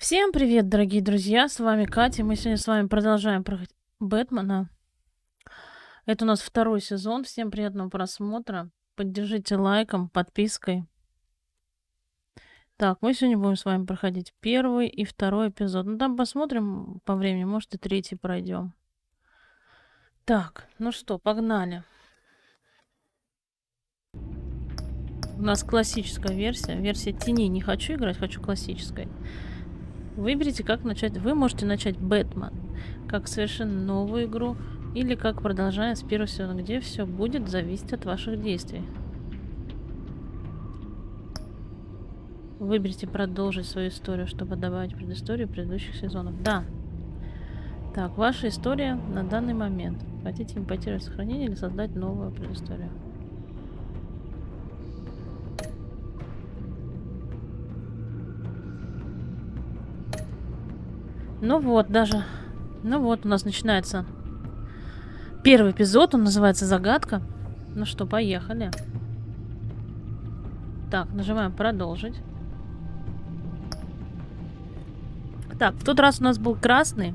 Всем привет, дорогие друзья! С вами Катя. Мы сегодня с вами продолжаем проходить Бэтмена. Это у нас второй сезон. Всем приятного просмотра. Поддержите лайком, подпиской. Так, мы сегодня будем с вами проходить первый и второй эпизод. Ну, там посмотрим по времени, может, и третий пройдем. Так, ну что, погнали. У нас классическая версия. Версия теней не хочу играть, хочу классической. Выберите, как начать. Вы можете начать Бэтмен как совершенно новую игру или как продолжая с первого сезона, где все будет зависеть от ваших действий. Выберите продолжить свою историю, чтобы добавить предысторию предыдущих сезонов. Да. Так, ваша история на данный момент. Хотите импортировать сохранение или создать новую предысторию? Ну вот, даже... Ну вот, у нас начинается первый эпизод, он называется «Загадка». Ну что, поехали. Так, нажимаем «Продолжить». Так, в тот раз у нас был красный.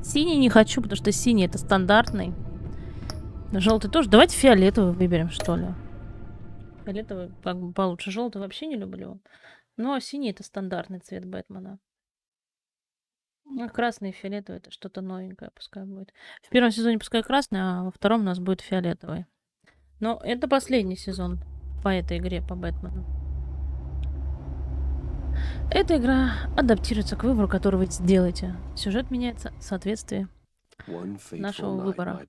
Синий не хочу, потому что синий это стандартный. Желтый тоже. Давайте фиолетовый выберем, что ли. Фиолетовый как бы получше. Желтый вообще не люблю. Ну, а синий это стандартный цвет Бэтмена. Ну, красный и фиолетовый это что-то новенькое пускай будет. В первом сезоне пускай красный, а во втором у нас будет фиолетовый. Но это последний сезон по этой игре, по Бэтмену. Эта игра адаптируется к выбору, который вы сделаете. Сюжет меняется в соответствии нашего выбора.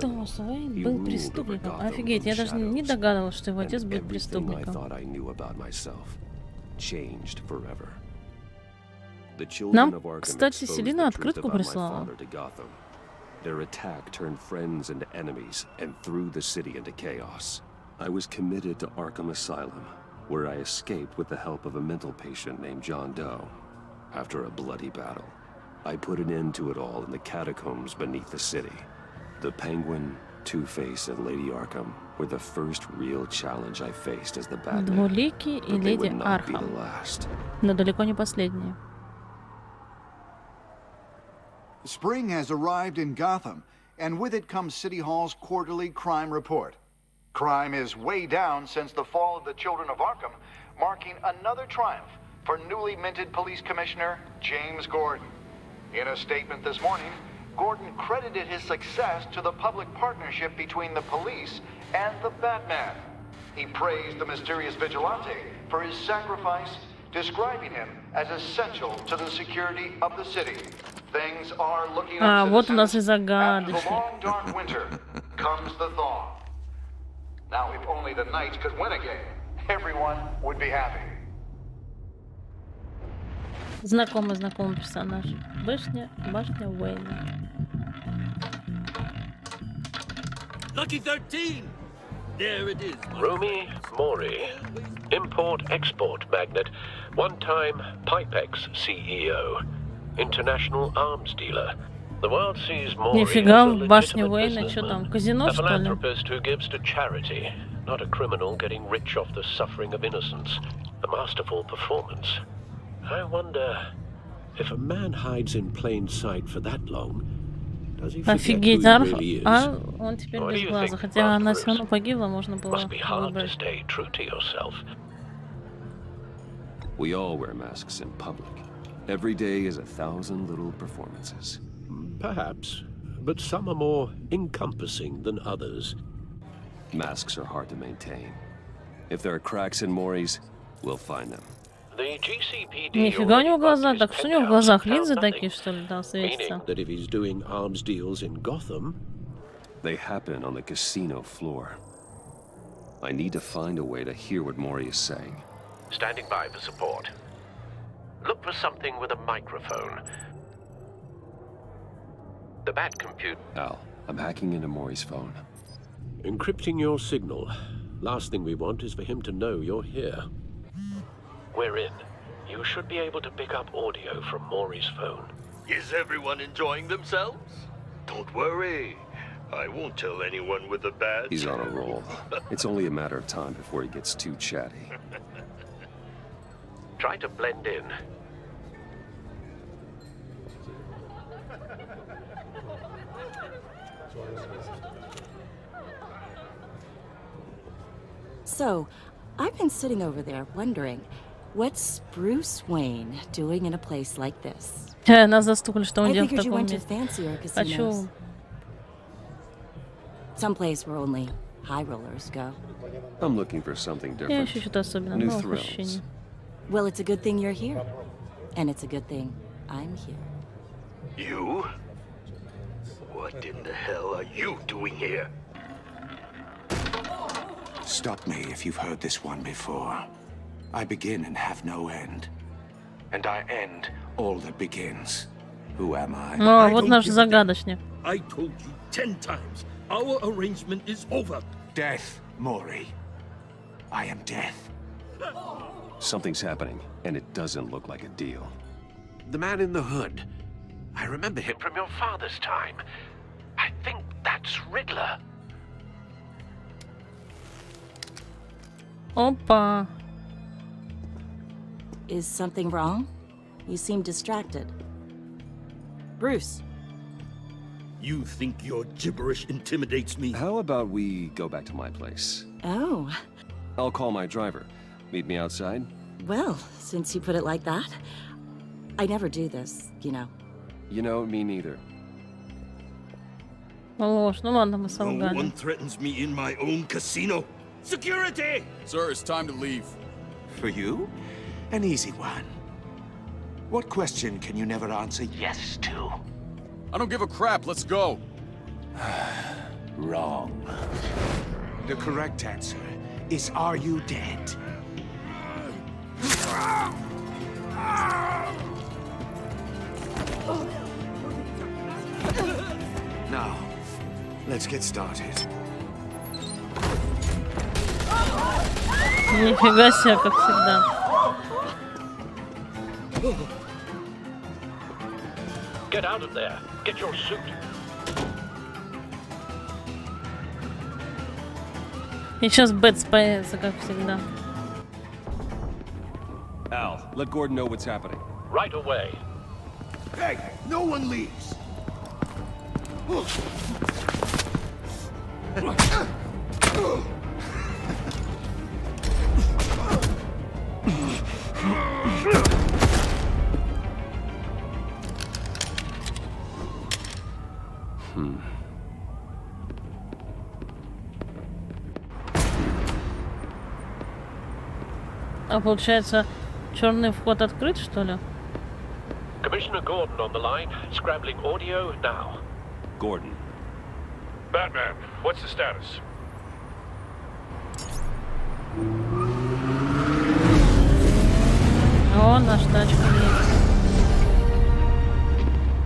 Томас Уэйн был преступником. Офигеть, я даже не догадывалась, что его отец будет преступником. Нам, кстати, Селина открытку прислала. Their attack turned friends into enemies and threw the city into chaos. I was committed to Arkham Asylum, where I escaped with the help of a mental patient named John Doe. After a bloody battle, I put an end to it all in the catacombs beneath the city. The Penguin, Two-Face, and Lady Arkham were the first real challenge I faced as the Batman. Двуликий и Леди Архам. Но далеко не последние. Spring has arrived in Gotham, and with it comes City Hall's quarterly crime report. Crime is way down since the fall of the Children of Arkham, marking another triumph for newly minted police commissioner James Gordon. In a statement this morning, Gordon credited his success to the public partnership between the police and the Batman. He praised the mysterious vigilante for his sacrifice, describing him as essential to the security of the city. Things are looking up вот у нас и after the загадочный. long dark winter comes the thaw. Now, if only the Knights could win again, everyone would be happy. Знакомый персонаж. Башня Уэйна. Lucky 13! There it is. Rumi Mori, import-export magnate, one-time Pipex CEO, international arms dealer. The world sees Mori as Нифига, a в башне legitimate Уэйна, что там, businessman, казино, a что ли? philanthropist who gives to charity, not a criminal getting rich off the suffering of innocence. A masterful performance. I wonder if a man hides in plain sight for that long. Офигеть, а он теперь без глаза. Хотя она все равно погибла, можно было выбрать. We all wear masks in public. Every day is 1,000 little performances. Perhaps, but some are more encompassing than others. Masks are hard to maintain. If there are cracks in Mori's, we'll find them. Нифига у него глаза, так что у него в глазах линзы такие, что ли, там светятся? That if he's doing arms deals in Gotham, they happen on the casino floor. I need to find a way to hear what Mori is saying. Standing by for support. Look for something with a microphone. The bat compute. Al, I'm hacking into Mori's phone. Encrypting your signal. Last thing we want is for him to know you're here. We're in. You should be able to pick up audio from Maury's phone. Is everyone enjoying themselves? Don't worry. I won't tell anyone with a badge. He's on a roll. It's only a matter of time before he gets too chatty. Try to blend in. So, I've been sitting over there wondering, what's Bruce Wayne doing in a place like this? Нас застукали, что он I делает в figured you таком went to месте. fancier Хочу. casinos. Someplace where only high rollers go. I'm looking for something Я different. ищу что-то особенное, New новых thrills. ощущений. Well, it's a good thing you're here. And it's a good thing I'm here. You? What in the hell are you doing here? Stop me if you've heard this one before. I begin and have no end. And I end all that begins. Who am I? О, вот наш загадочник. I told you 10 times. Our arrangement is over. Death, Maury. I am death. Something's happening, and it doesn't look like a deal. The man in the hood. I remember him from your father's time. I think that's Riddler. Опа. Is something wrong? You seem distracted. Bruce, You think your gibberish intimidates me? How about we go back to my place? oh, I'll call my driver. Meet me outside? well, since you put it like that, I never do this, you know. You know, me neither. Ложь. Ну ладно, мы No солгали. one threatens me in my own casino. Security! Sir, it's time to leave. For you? An easy one. What question can you never answer yes to? I don't give a crap. Let's go. Wrong. The correct answer is, are you dead? Now, let's get started. Нифига себе, как всегда. Get out of there. Get your suit. И сейчас Бэтс появится, как всегда. Al, let Gordon know what's happening. Right away. Hey, no one leaves. А получается, черный вход открыт, что ли? Commissioner Gordon on the line. Scrambling audio now. Gordon. Batman, what's the status? О, наш тачка есть.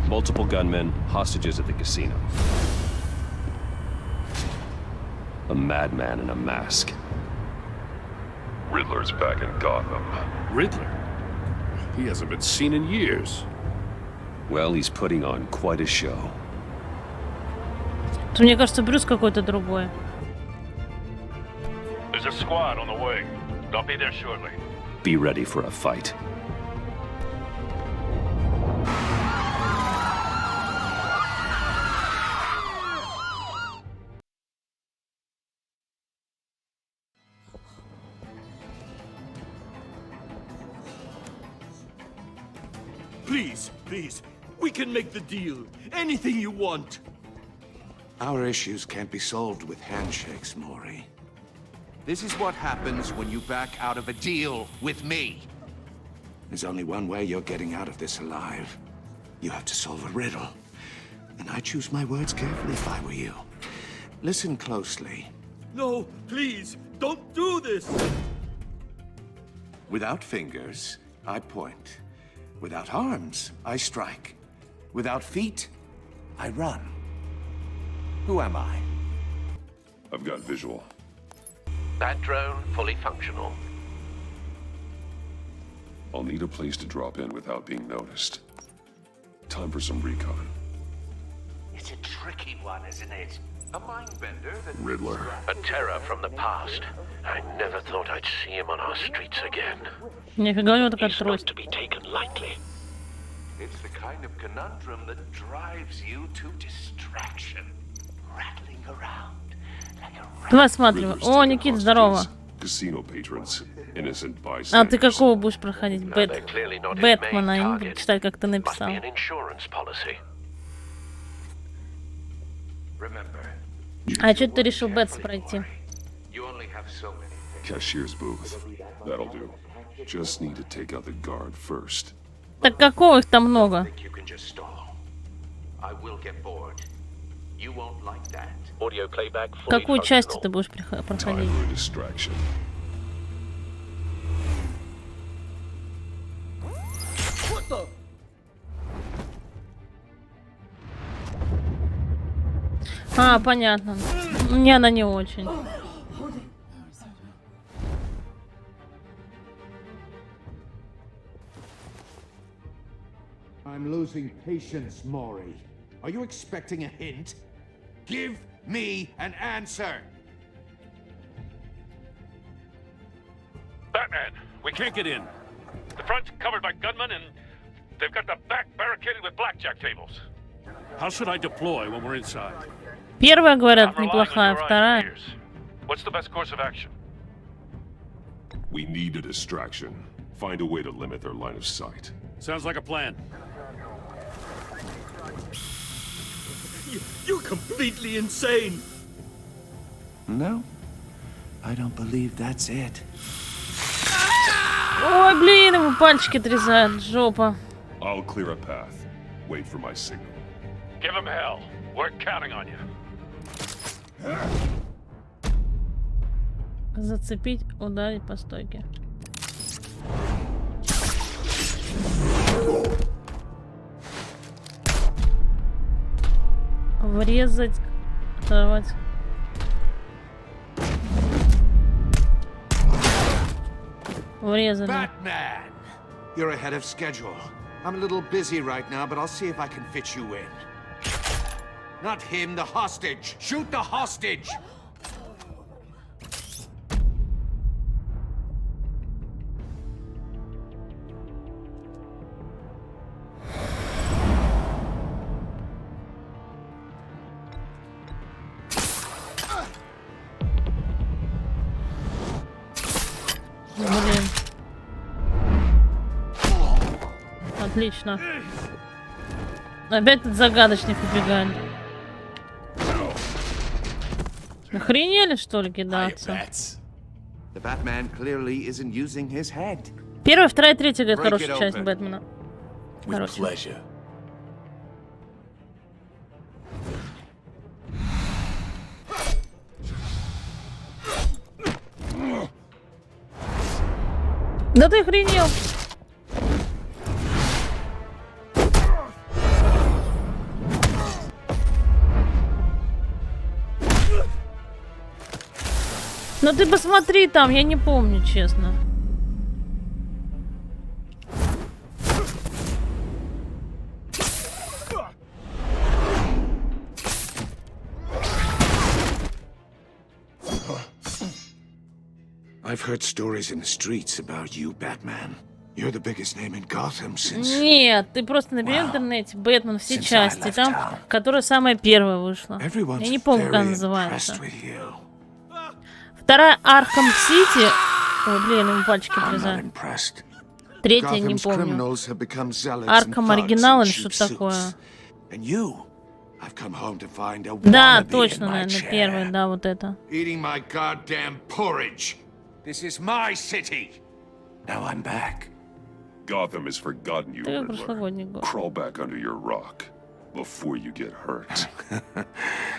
Multiple gunmen, hostages at the casino. A madman in a mask. Riddler's back in Gotham. Riddler? He hasn't been seen in years. Well, he's putting on quite a show. Мне кажется, Брюс какой-то другой. There's a squad on the way. They'll be there shortly. Be ready for a fight. Please, please. We can make the deal. Anything you want. Our issues can't be solved with handshakes, Maury. This is what happens when you back out of a deal with me. There's only one way you're getting out of this alive. You have to solve a riddle. And I choose my words carefully if I were you. Listen closely. No, please. Don't do this. Without fingers, I point. Without arms, I strike. Without feet, I run. Who am I? I've got visual. That drone fully functional. I'll need a place to drop in without being noticed. Time for some recon. It's a tricky one, isn't it? A mind bender that Riddler. A terror from the past. I never thought I'd see him on our streets again. Нифига у него такая He's not трость. to be taken lightly. It's the kind of conundrum that drives you to distraction. Rattling around like a Давай смотрим. Riddler's О, taken Никит, здорово. hostages, Casino patrons, innocent А ты bystanders. какого будешь проходить? They're clearly not his main Бэтмена. Я не буду target. читать, как ты Must написал. be an insurance policy. Remember, А что ты решил Бэтс пройти? you only have so many things. Cashier's booth. That'll do. Just need to take out the guard first. Так какого их там много? You can just stall. I will get bored. You won't like that. Audio playback fully Какую часть functional. ты будешь Time проходить? for a distraction. А, понятно. Мне она не очень. I'm losing patience, Maury. Are you expecting a hint? Give me an answer! Batman, we can't get in. The front's covered by gunmen and they've got the back barricaded with blackjack tables. How should I deploy when we're inside? Первая, говорят, I'm relying on неплохая, your eyes вторая. and ears. What's the best course of action? We need a distraction. Find a way to limit their line of sight. Sounds like a plan. You're completely insane. No, I don't believe that's it. Ой, блин, ему пальчики отрезают, жопа. I'll clear a path. Wait for my signal. Give them hell. We're counting on you. Зацепить, ударить по стойке. Врезать, оторвать. Врезали. Batman! You're ahead of schedule. I'm a little busy right now, but I'll see if I can fit you in. Not him, the hostage! Shoot the hostage! Блин. Отлично. Опять этот загадочник убегает. Охренели, что ли, кидаться? The Batman clearly isn't using his head. Первая, вторая, третья, говорит, Break хорошая it часть open. Бэтмена. Короче. Да ты охренел! Ну ты посмотри там, я не помню, честно. I've heard stories in the streets about you, Batman. You're the biggest name in Gotham since... Нет, ты просто набери в интернете Бэтмен все Since I части, left там, town. которая самая первая вышла. Everyone's Я не помню, как она very называется. impressed with you. Вторая Арkham Сити. Ой, блин, ему пальчики I'm not отрезали. impressed. Третья не Gotham помню. criminals have become zealots and Арkham thugs оригинал in или cheap что-то такое. suits. And you, I've come home to find a Да, wannabe точно, in my наверное, chair. первая, да, вот это. Eating my goddamn porridge. This is my city. Now I'm back. Gotham has forgotten you, Это Riddler. прошлогодний год. Crawl back under your rock before you get hurt.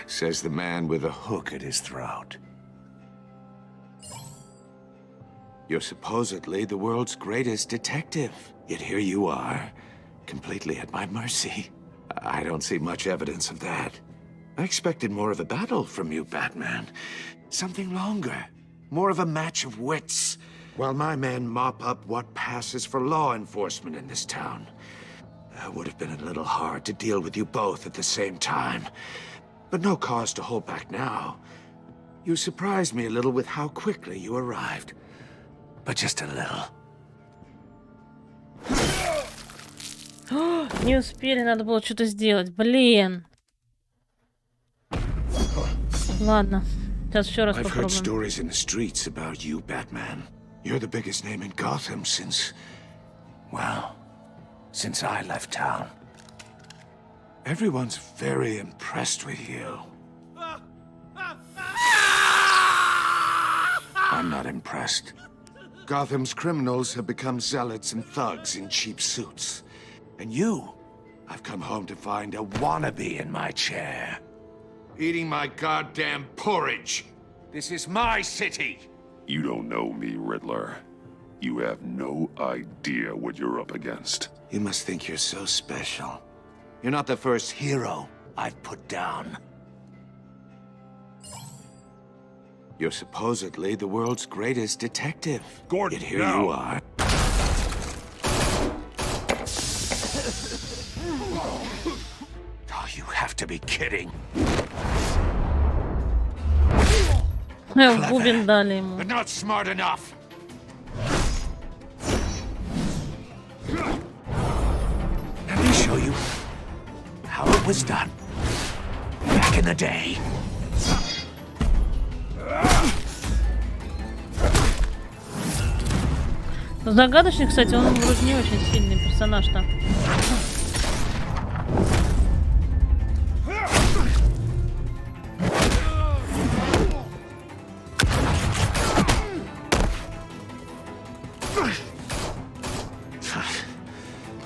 Says the man with a hook at his throat. You're supposedly the world's greatest detective. Yet here you are, completely at my mercy. I don't see much evidence of that. I expected more of a battle from you, Batman. Something longer. More of a match of wits. While my men mop up what passes for law enforcement in this town. It would have been a little hard to deal with you both at the same time. But no cause to hold back now. You surprised me a little with how quickly you arrived. But just a little. Не успели, надо было что-то сделать. Блин. Ладно. Сейчас еще раз I've heard попробуем. stories in the streets about you, Batman. You're the biggest name in Gotham since... well, since I left town. Everyone's very impressed with you. I'm not impressed. Gotham's criminals have become zealots and thugs in cheap suits. And you, I've come home to find a wannabe in my chair. Eating my goddamn porridge. This is my city. You don't know me, Riddler. You have no idea what you're up against. You must think you're so special. You're not the first hero I've put down. You're supposedly the world's greatest detective. Gordon, Yet here now. you are. Oh, you have to be kidding. В бубен дали ему. But not smart enough. Let me show you how it was done back in the day. Загадочный, кстати, он вроде не очень сильный персонаж-то.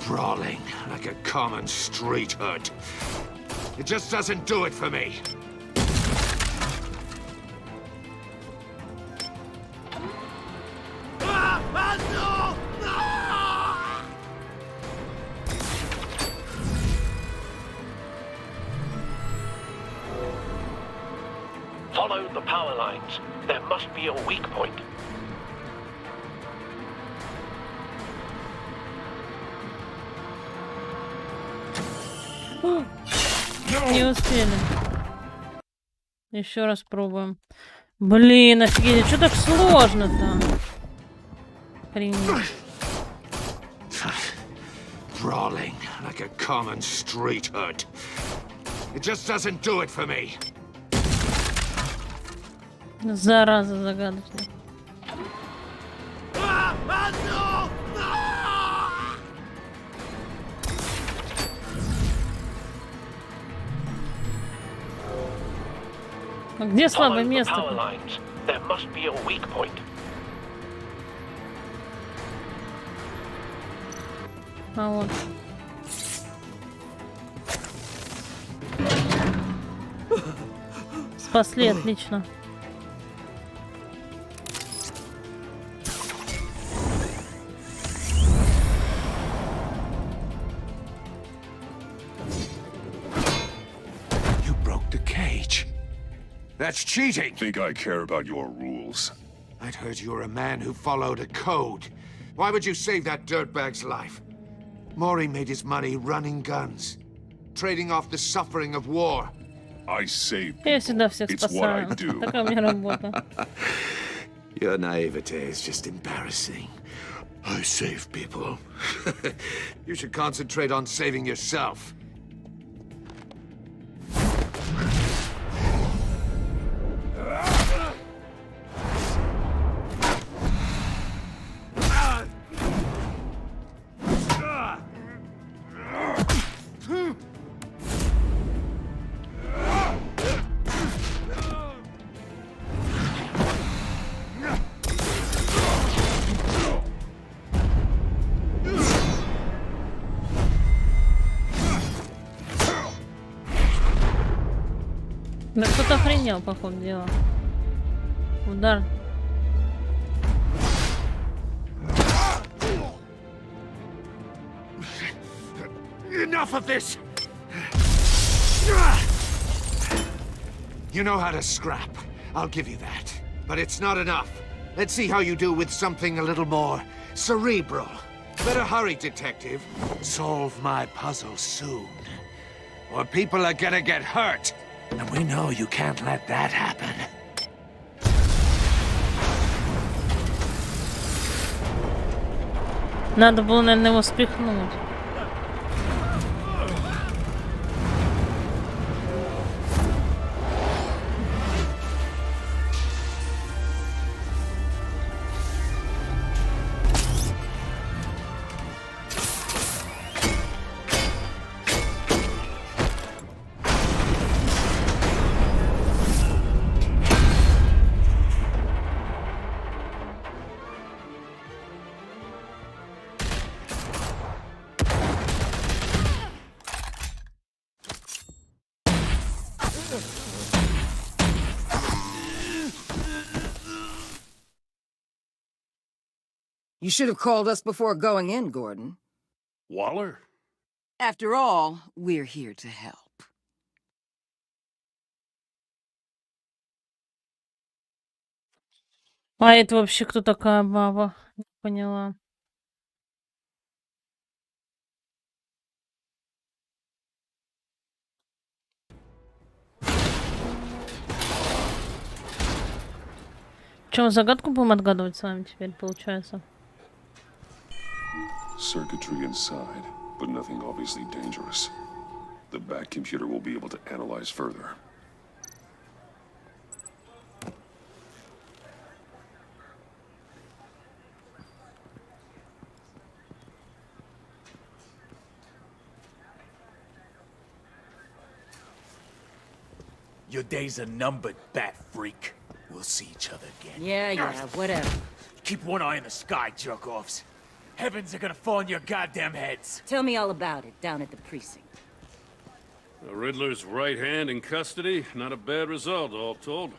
Brawling like a common street hood. It just doesn't do it for me. Follow the power lines. There must be a weak point. Не успели. Еще раз пробуем. Блин, офигеть, что так сложно-то? Охренеть. Brawling like a common street hood. It just doesn't do it for me. Зараза загадочная. А где слабое место? There must be a weak point. А вот. Спасли, отлично. You broke the cage. That's cheating. Think I care about your rules? I'd heard you were a man who followed a code. Why would you save that dirtbag's life? Maury made his money running guns, trading off the suffering of war. I save people. Я всегда всех It's what I спасаю. do. Такая у меня работа. Your naivete is just embarrassing. I save people. You should concentrate on saving yourself. Да кто-то охренел, по ходу дела. Удар. Enough of this! You know how to scrap. I'll give you that. But it's not enough. Let's see how you do with something a little more cerebral. Better hurry, detective. Solve my puzzle soon. Or people are gonna get hurt. And we know you can't let that happen. Надо было, наверное, его спихнуть. You should have called us before going in, Gordon. Waller? After all, we're here to help. А это вообще кто такая баба? Не поняла. Чем загадку будем отгадывать с вами теперь, получается? Circuitry inside, but nothing obviously dangerous. The back computer will be able to analyze further. Your days are numbered, bat freak. We'll see each other again. Yeah, whatever. Keep one eye in the sky, jerk-offs. Heavens are gonna fall on your goddamn heads. Tell me all about it down at the precinct. The Riddler's right hand in custody. Not a bad result, all told.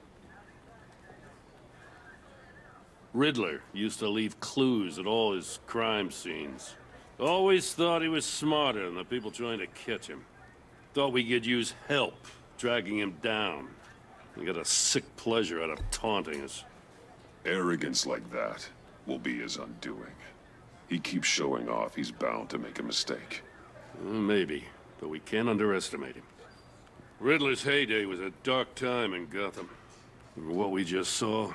Riddler used to leave clues at all his crime scenes. Always thought he was smarter than the people trying to catch him. Thought we could use help dragging him down. He got a sick pleasure out of taunting us. Arrogance like that will be his undoing. He keeps showing off, he's bound to make a mistake. Maybe, but we can't underestimate him. Riddler's heyday was a dark time in Gotham. For what we just saw,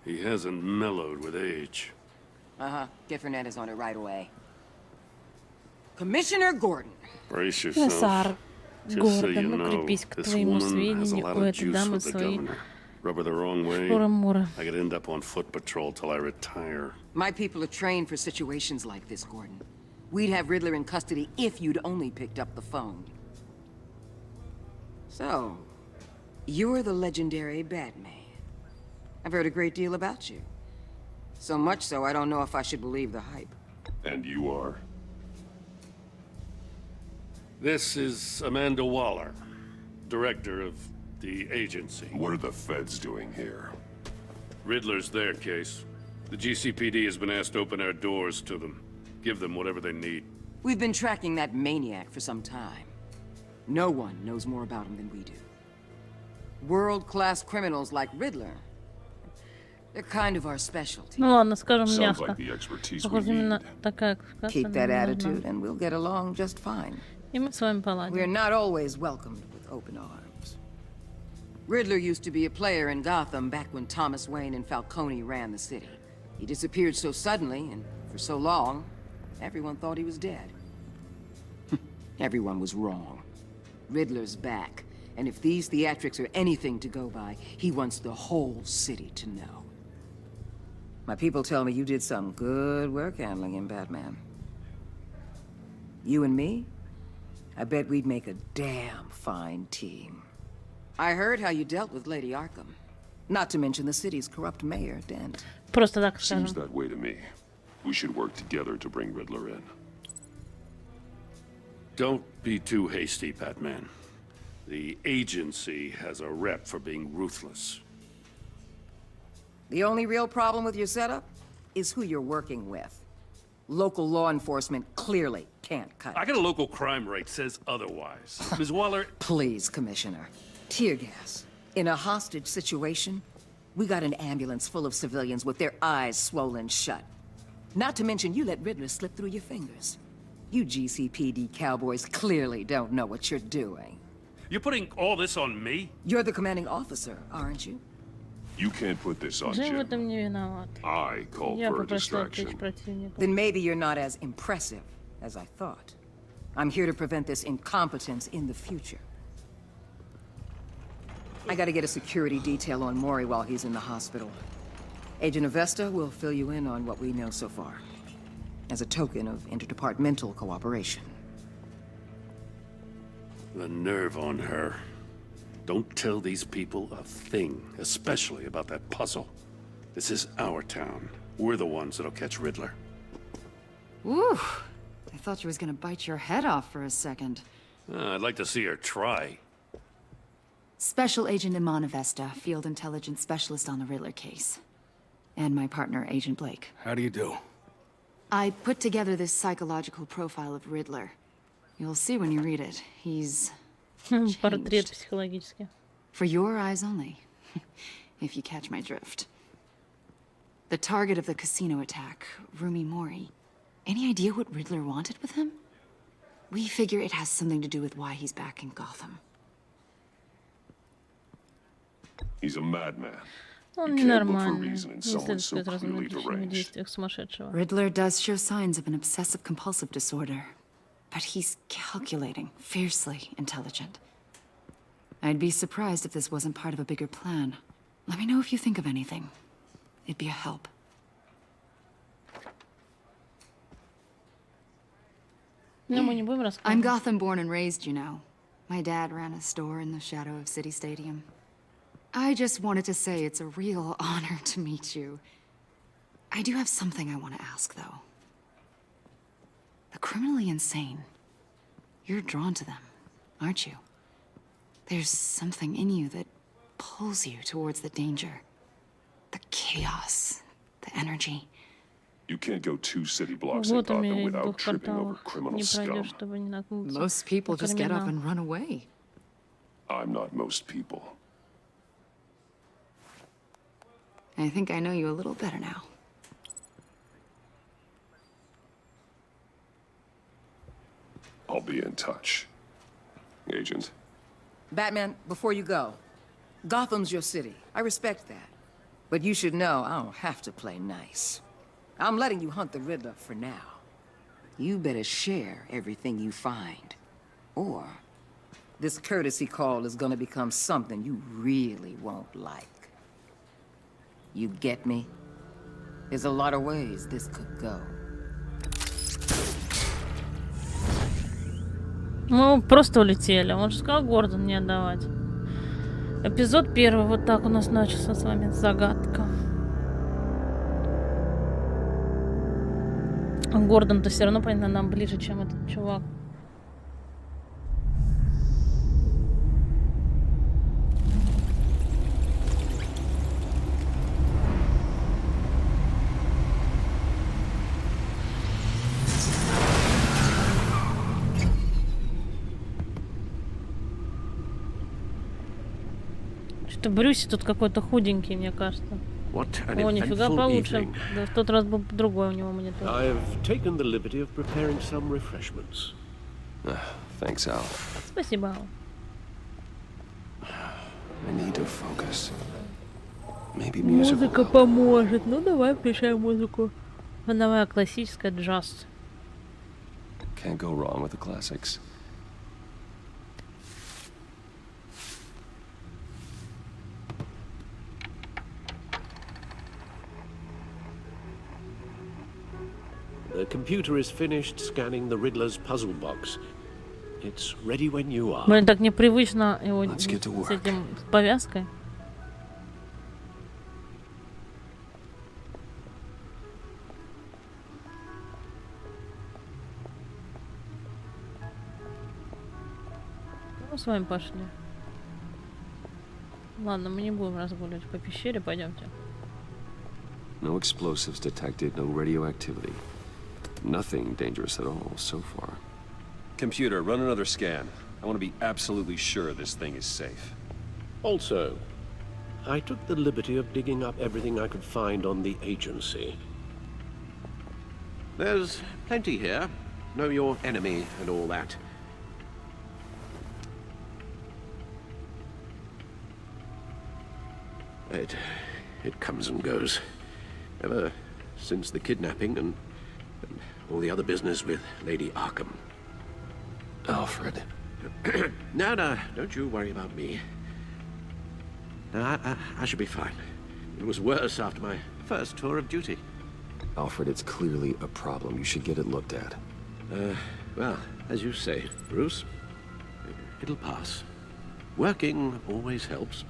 he hasn't mellowed with age. Get Fernandez on it right away. Commissioner Gordon. Brace yourself. Сар, Just so you Гордон, ну know, крепись к this твоему woman has a сведению, lot у of этой juice дамы with the свои governor. Rub her the wrong way, шура-мура. I could end up on foot patrol till I retire. My people are trained for situations like this, Gordon. We'd have Riddler in custody if you'd only picked up the phone. So, you're the legendary Batman. I've heard a great deal about you. So much so, I don't know if I should believe the hype. And you are? This is Amanda Waller, director of the agency. What are the feds doing here? Riddler's their case. The GCPD has been asked to open our doors to them. Give them whatever they need. We've been tracking that maniac for some time. No one knows more about him than we do. World-class criminals like Riddler. They're kind of our specialty. Ну ладно, скажем Sounds мягко. like the expertise we Похоже, именно need. такая классика Keep that нам attitude нужна. and we'll get along just fine. И мы с вами We're поладим. not always welcomed with open arms. Riddler used to be a player in Gotham back when Thomas Wayne and Falcone ran the city. He disappeared so suddenly and for so long, everyone thought he was dead. Everyone was wrong. Riddler's back, and if these theatrics are anything to go by, he wants the whole city to know. My people tell me you did some good work handling him, Batman. You and me? I bet we'd make a damn fine team. I heard how you dealt with Lady Arkham. Not to mention the city's corrupt mayor, Dent. Просто так Seems скажем. that way to me. We should work together to bring Riddler in. Don't be too hasty, Batman. The agency has a rep for being ruthless. The only real problem with your setup is who you're working with. Local law enforcement clearly can't cut I it. got a local crime rate says otherwise. Ms. Waller, Please, Commissioner. Tear gas. In a hostage situation, we got an ambulance full of civilians with their eyes swollen shut. Not to mention you let Riddler slip through your fingers. You GCPD cowboys clearly don't know what you're doing. You're putting all this on me? You're the commanding officer, aren't you? You can't put this on Джим в Jim. этом не виноват. I called Я for a попросила отвлечь distraction. противника. Then maybe you're not as impressive as I thought. I'm here to prevent this incompetence in the future. I gotta get a security detail on Maury while he's in the hospital. Agent Avesta will fill you in on what we know so far, as a token of interdepartmental cooperation. The nerve on her. Don't tell these people a thing, especially about that puzzle. This is our town. We're the ones that'll catch Riddler. Woo! I thought she was gonna bite your head off for a second. I'd like to see her try. Special Agent Iman Avesta, Field Intelligence Specialist on the Riddler case. And my partner, Agent Blake. How do you do? I put together this psychological profile of Riddler. You'll see when you read it. He's Портрет changed. психологический. For your eyes only, if you catch my drift. The target of the casino attack, Rumi Mori. Any idea what Riddler wanted with him? We figure it has something to do with why he's back in Gotham. He's a madman. Он You can't look for ненормальный. reason in Не someone следует so сказать разумным clearly причинам deranged. действиях сумасшедшего. Riddler does show signs of an obsessive-compulsive disorder, but he's calculating, fiercely intelligent. I'd be surprised if this wasn't part of a bigger plan. Let me know if you think of anything. It'd be a help. Но мы не будем I'm рассказывать. Gotham born and raised, you know. My dad ran a store in the shadow of City Stadium. I just wanted to say it's a real honor to meet you. I do have something I want to ask, though. The criminally insane. You're drawn to them, aren't you? There's something in you that pulls you towards the danger. The chaos, the energy. You can't go 2 city blocks in Вот Gotham умереть в without двух tripping over кварталах. criminal Не scum. пройдешь, чтобы не наткнуться. Most people на just get up криминал. and run away. I'm not most people. I think I know you a little better now. I'll be in touch. Agent. Batman, before you go, Gotham's your city. I respect that. But you should know I don't have to play nice. I'm letting you hunt the Riddler for now. You better share everything you find. Or this courtesy call is gonna become something you really won't like. You get me? There's a lot of ways this could go. Мы просто улетели. Он же сказал Гордон не отдавать. Эпизод 1. Вот так у нас начался с вами загадка. Гордон-то все равно, понятно, нам ближе, чем этот чувак. Что-то Брюси тут какой-то худенький, мне кажется. What an О, нифига eventful получше. evening. Да, в тот раз был другой у него монитор. I've taken the liberty of preparing some refreshments. Thanks, Al. Спасибо, Ал. I need to focus. Maybe music will Музыка help. поможет. Ну, давай, включай музыку. Фоновая классическая, джаз. Can't go wrong with the classics. The computer is finished scanning the Riddler's puzzle box. It's ready when you are. Блин, так непривычно его Let's get to с work. этим, с повязкой. Ну, с вами пошли. Ладно, мы не будем разгуливать по пещере, пойдемте. No explosives detected, no radioactivity. Nothing dangerous at all so far. Computer, run another scan. I want to be absolutely sure this thing is safe. Also, I took the liberty of digging up everything I could find on the agency. There's plenty here. Know your enemy and all that. It comes and goes. Ever since the kidnapping and all the other business with Lady Arkham. Alfred. No, don't you worry about me. No, I should be fine. It was worse after my first tour of duty. Alfred, it's clearly a problem. You should get it looked at. Well, as you say, Bruce, it'll pass. Working always helps.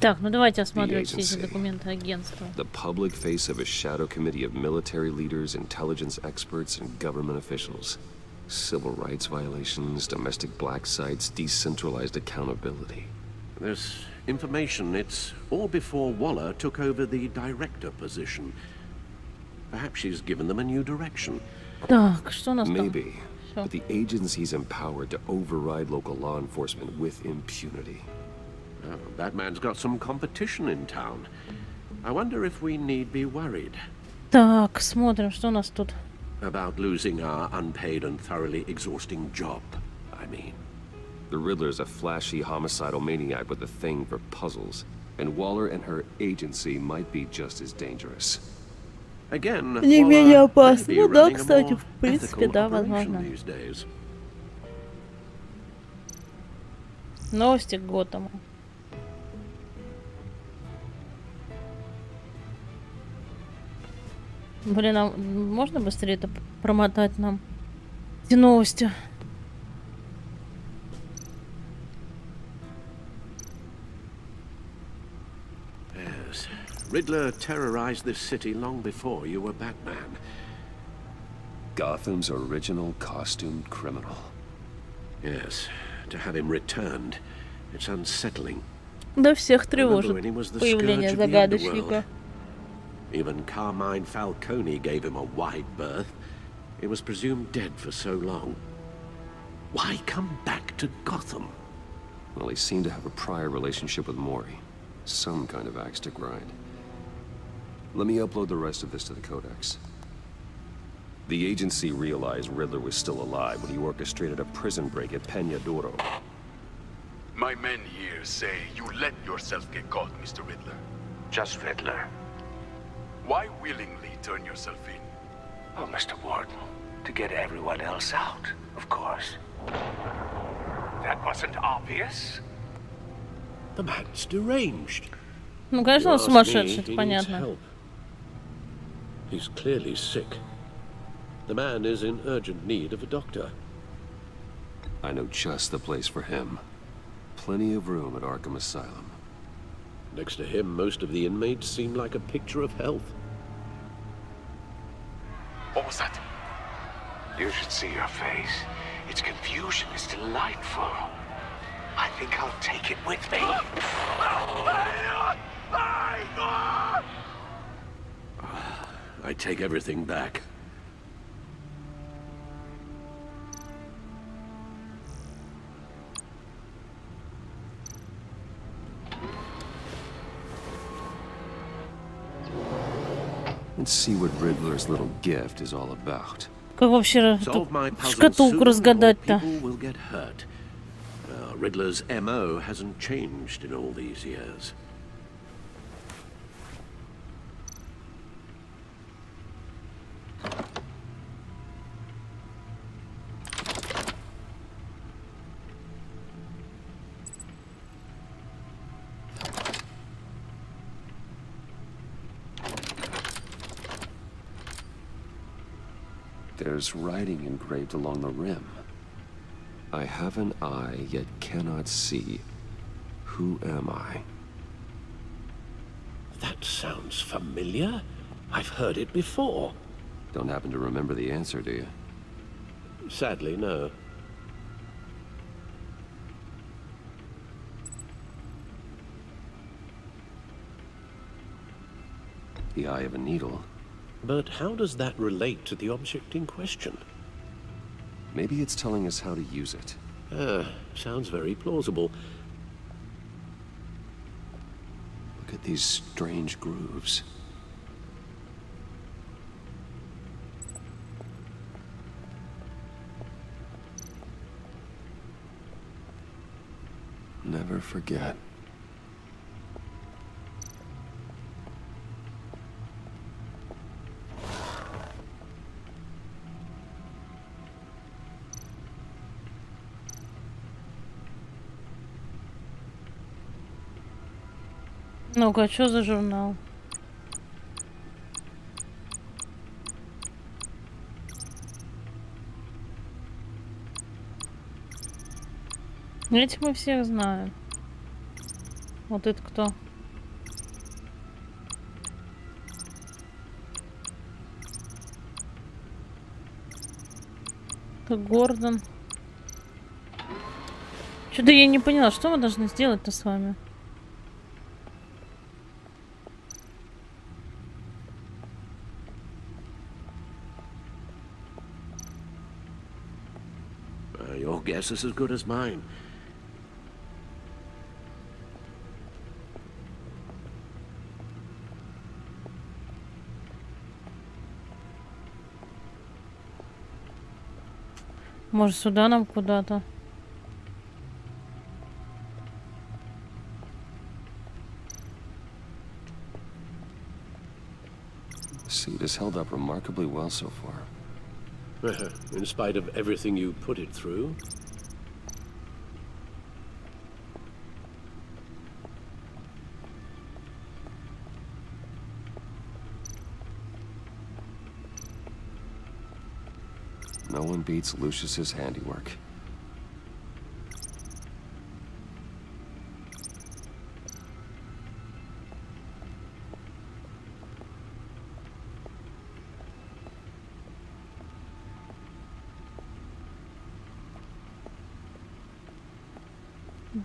Так, ну давайте осматривать все эти документы агентства. The public face of a shadow committee of military leaders, intelligence experts, and government officials. Civil rights violations, domestic black sites, decentralized accountability. There's information. It's all before Waller took over the director position. Perhaps she's given them a new direction. Так, что у нас там? Maybe, but the agency's empowered to override local law enforcement with impunity. Oh, Batman's got some competition in town. I wonder if we need be worried. Так, смотрим, что у нас тут. About losing our unpaid and thoroughly exhausting job, I mean. The Riddler's a flashy homicidal maniac with a thing for puzzles, and Waller and her agency might be just as dangerous. Again, Не менее опасно. Waller may be Ну да, running a кстати, more в принципе, ethical да, operation возможно. these days. Новости к Готэму. Блин, а можно быстрее это промотать нам? Эти новости. Yes. Riddler terrorized this city long before you were Batman. Gotham's original costumed criminal. Yes. To have him returned, it's unsettling. Да всех тревожит появление загадочника. Even Carmine Falcone gave him a wide berth. He was presumed dead for so long. Why come back to Gotham? Well, he seemed to have a prior relationship with Maury. Some kind of axe to grind. Let me upload the rest of this to the Codex. The agency realized Riddler was still alive when he orchestrated a prison break at Peñadoro. My men here say you let yourself get caught, Mr. Riddler. Just Riddler. Why willingly turn yourself in? Oh, Mr. Warden, to get everyone else out, of course. That wasn't obvious. The man's deranged. Ну, конечно, он You ask сумасшедший, me, это he needs понятно. help. He's clearly sick. The man is in urgent need of a doctor. I know just the place for him. Plenty of room at Arkham Asylum. Next to him, most of the inmates seem like a picture of health. What was that? You should see your face. Its confusion is delightful. I think I'll take it with me. I take everything back. Let's see what Riddler's little gift is all about. Как вообще Solve my эту puzzle шкатулку soon, or разгадать-то? people will get hurt. Riddler's MO hasn't changed in all these years. There's writing engraved along the rim. I have an eye, yet cannot see. Who am I? That sounds familiar. I've heard it before. Don't happen to remember the answer, do you? Sadly, no. The eye of a needle. But how does that relate to the object in question? Maybe it's telling us how to use it. Sounds very plausible. Look at these strange grooves. Never forget. Ну-ка, что за журнал? Этих мы всех знаем. Вот это кто? Это Гордон. Что-то я не поняла, что мы должны сделать-то с вами? Your guess is as good as mine. Может, сюда нам куда-то? The suit has held up remarkably well so far. In spite of everything you put it through? No one beats Lucius's handiwork.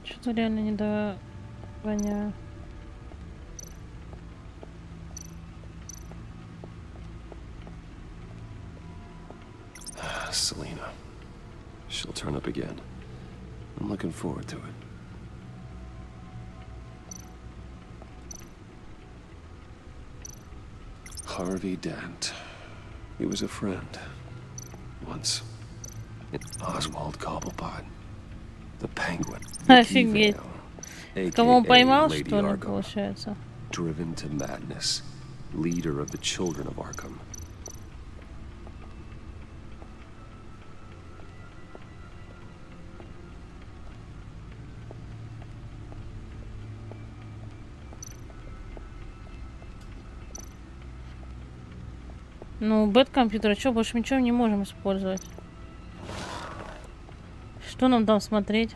Что-то реально не догоняю. Selena. She'll turn up again. I'm looking forward to it. Harvey Dent. He was a friend. Once. Oswald Cobblepot. The Penguin. Офигеть. Кого он поймал, Lady что ли, Arkham. получается? Driven to madness. Leader of the children of Arkham. Ну, бэт-компьютер, что, больше ничего не можем использовать? Что нам там смотреть?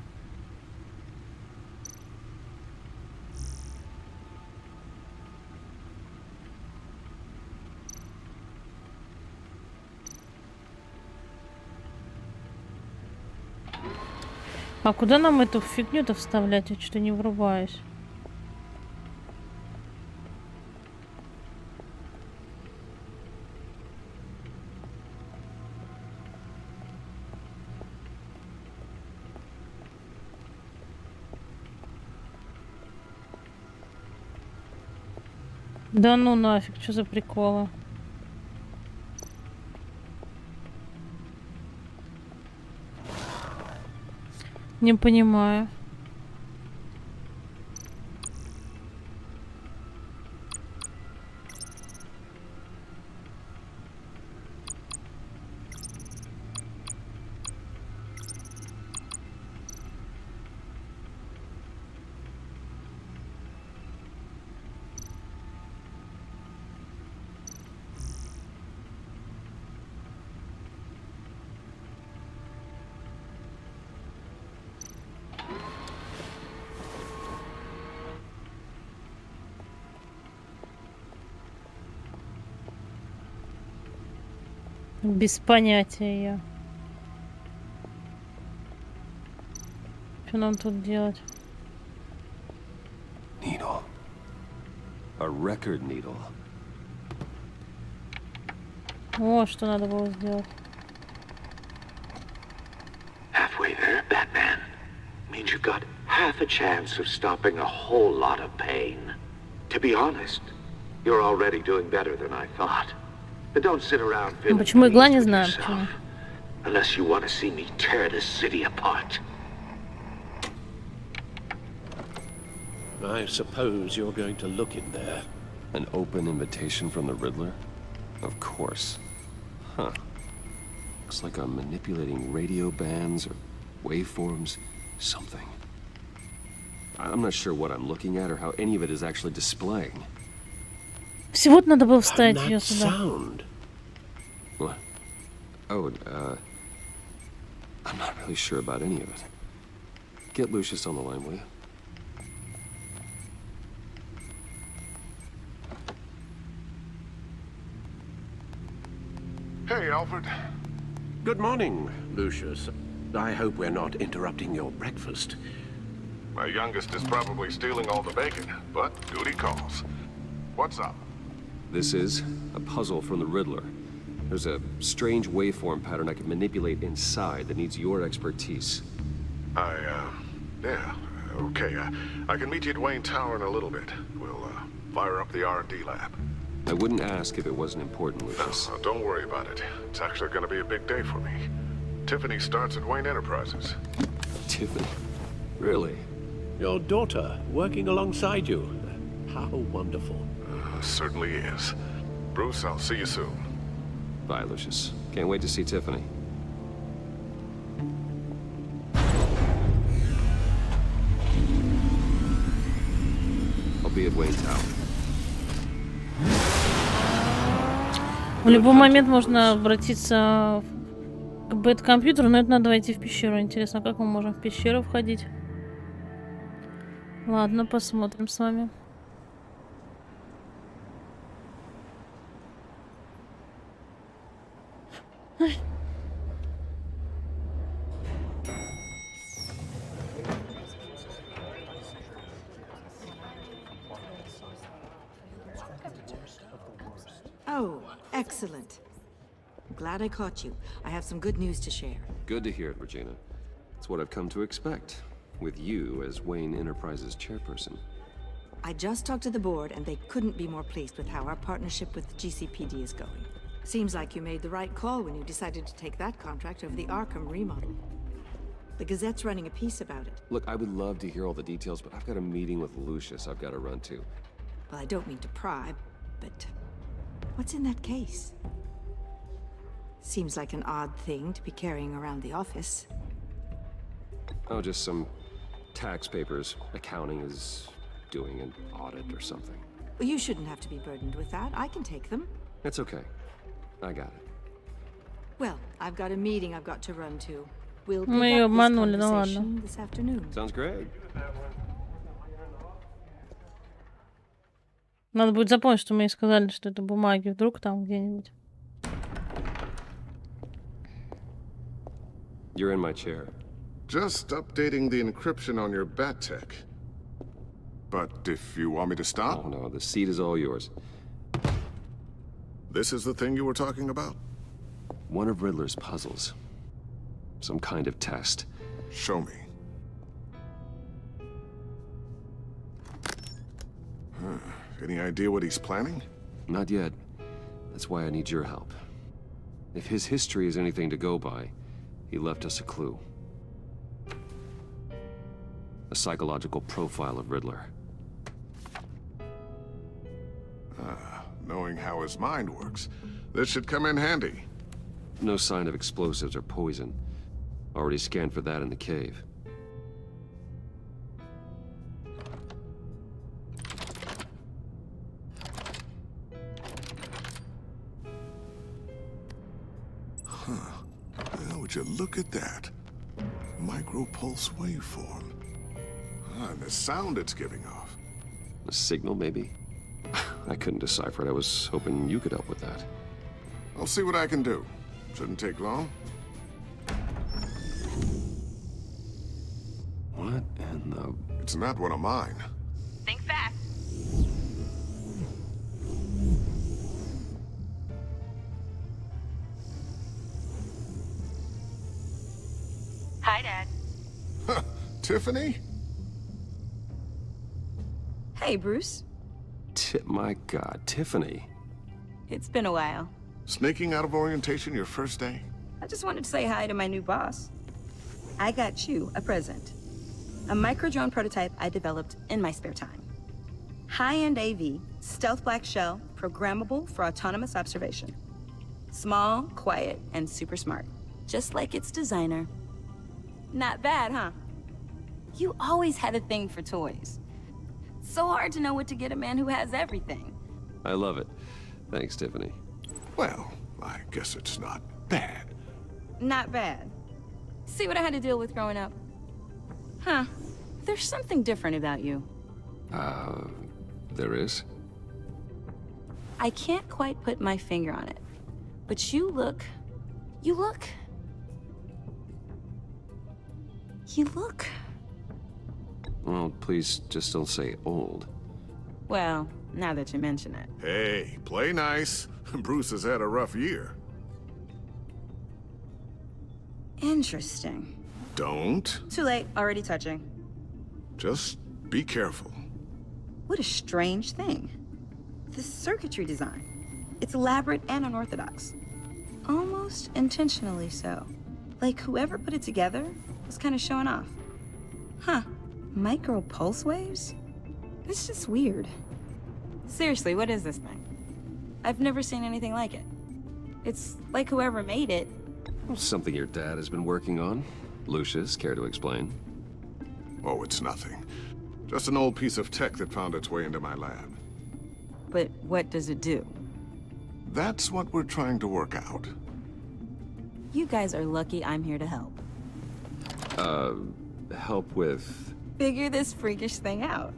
А куда нам эту фигню-то вставлять? Я что-то не врубаюсь. Да ну нафиг, что за приколы? Не понимаю. Без понятия я. Что нам тут делать? Needle. A record needle. О, что надо было сделать. means you've got half a chance of stopping a whole lot of pain. To be honest, you're already doing better than I thought. But don't sit around feeling Почему игла не pleased with знаю, yourself, почему. unless you want to see me tear this city apart. I suppose you're going to look in there. An open invitation from the Riddler? Of course. Huh. Looks like I'm manipulating radio bands or waveforms, something. I'm not sure what I'm looking at or how any of it is actually displaying. Всего-то надо было вставить ее сюда. Sound. What? Oh, I'm not really sure about any of it. Get Lucius on the line, will you? Hey, Alfred. Good morning, Lucius. I hope we're not interrupting your breakfast. My youngest is probably stealing all the bacon, but duty calls. What's up? This is a puzzle from the Riddler. There's a strange waveform pattern I can manipulate inside that needs your expertise. Yeah, okay. I can meet you at Wayne Tower in a little bit. We'll, fire up the R&D lab. I wouldn't ask if it wasn't important, Lucius. No, don't worry about it. It's actually gonna be a big day for me. Tiffany starts at Wayne Enterprises. Tiffany? Really? Your daughter working alongside you. How wonderful. Certainly is. Bruce, I'll see you soon. Bye, Lucius. Can't wait to see Tiffany. I'll be at Wayne Tower. В любой момент можно обратиться к бэт-компьютеру, но это надо войти в пещеру. Интересно, как мы можем в пещеру входить? Ладно, посмотрим с вами. Oh, excellent. I'm glad I caught you. I have some good news to share. Good to hear it, Regina. It's what I've come to expect, with you as Wayne Enterprises chairperson. I just talked to the board, and they couldn't be more pleased with how our partnership with the GCPD is going. Seems like you made the right call when you decided to take that contract over the Arkham remodel. The Gazette's running a piece about it. Look, I would love to hear all the details, but I've got a meeting with Lucius I've got to run to. Well, I don't mean to pry, but what's in that case? Seems like an odd thing to be carrying around the office. Oh, just some tax papers. Accounting is doing an audit or something. Well, you shouldn't have to be burdened with that. I can take them. It's okay. I got it. Well, I've got a meeting I've got to run to. We'll Мы pick ее up this обманули, ну ладно. conversation this afternoon. Sounds great. Надо будет запомнить, что мы ей сказали, что это бумаги. Вдруг там где-нибудь. You're in my chair. Just updating the encryption on your bat tech. But if you want me to stop... Oh no, the seat is all yours. This is the thing you were talking about? One of Riddler's puzzles. Some kind of test. Show me. Any idea what he's planning? Not yet. That's why I need your help. If his history is anything to go by, he left us a clue. A psychological profile of Riddler. Knowing how his mind works, this should come in handy. No sign of explosives or poison. Already scanned for that in the cave. Well, would you look at that? Micropulse waveform. And the sound it's giving off. A signal, maybe? I couldn't decipher it. I was hoping you could help with that. I'll see what I can do. Shouldn't take long. What in the... It's not one of mine. Think fast. Hi, Dad. Tiffany? Hey, Bruce. My God, Tiffany. It's been a while. Sneaking out of orientation your first day? I just wanted to say hi to my new boss. I got you a present. A micro-drone prototype I developed in my spare time. High-end AV, stealth black shell, programmable for autonomous observation. Small, quiet, and super smart. Just like its designer. Not bad, huh? You always had a thing for toys. So hard to know what to get a man who has everything. I love it. Thanks, Tiffany. Well, I guess it's not bad. Not bad. See what I had to deal with growing up? Huh. There's something different about you. There is? I can't quite put my finger on it. But you look... Well, please just don't say old. Well, now that you mention it. Hey, play nice. Bruce has had a rough year. Interesting. Don't. Too late, already touching. Just be careful. What a strange thing. The circuitry design. It's elaborate and unorthodox. Almost intentionally so. Like whoever put it together was kind of showing off. Huh. Micro pulse waves? It's just weird. Seriously, what is this thing? I've never seen anything like it. It's like whoever made it. Something your dad has been working on. Lucius, care to explain? Oh, it's nothing. Just an old piece of tech that found its way into my lab. But what does it do? That's what we're trying to work out. You guys are lucky I'm here to help. Help with... Figure this freakish thing out.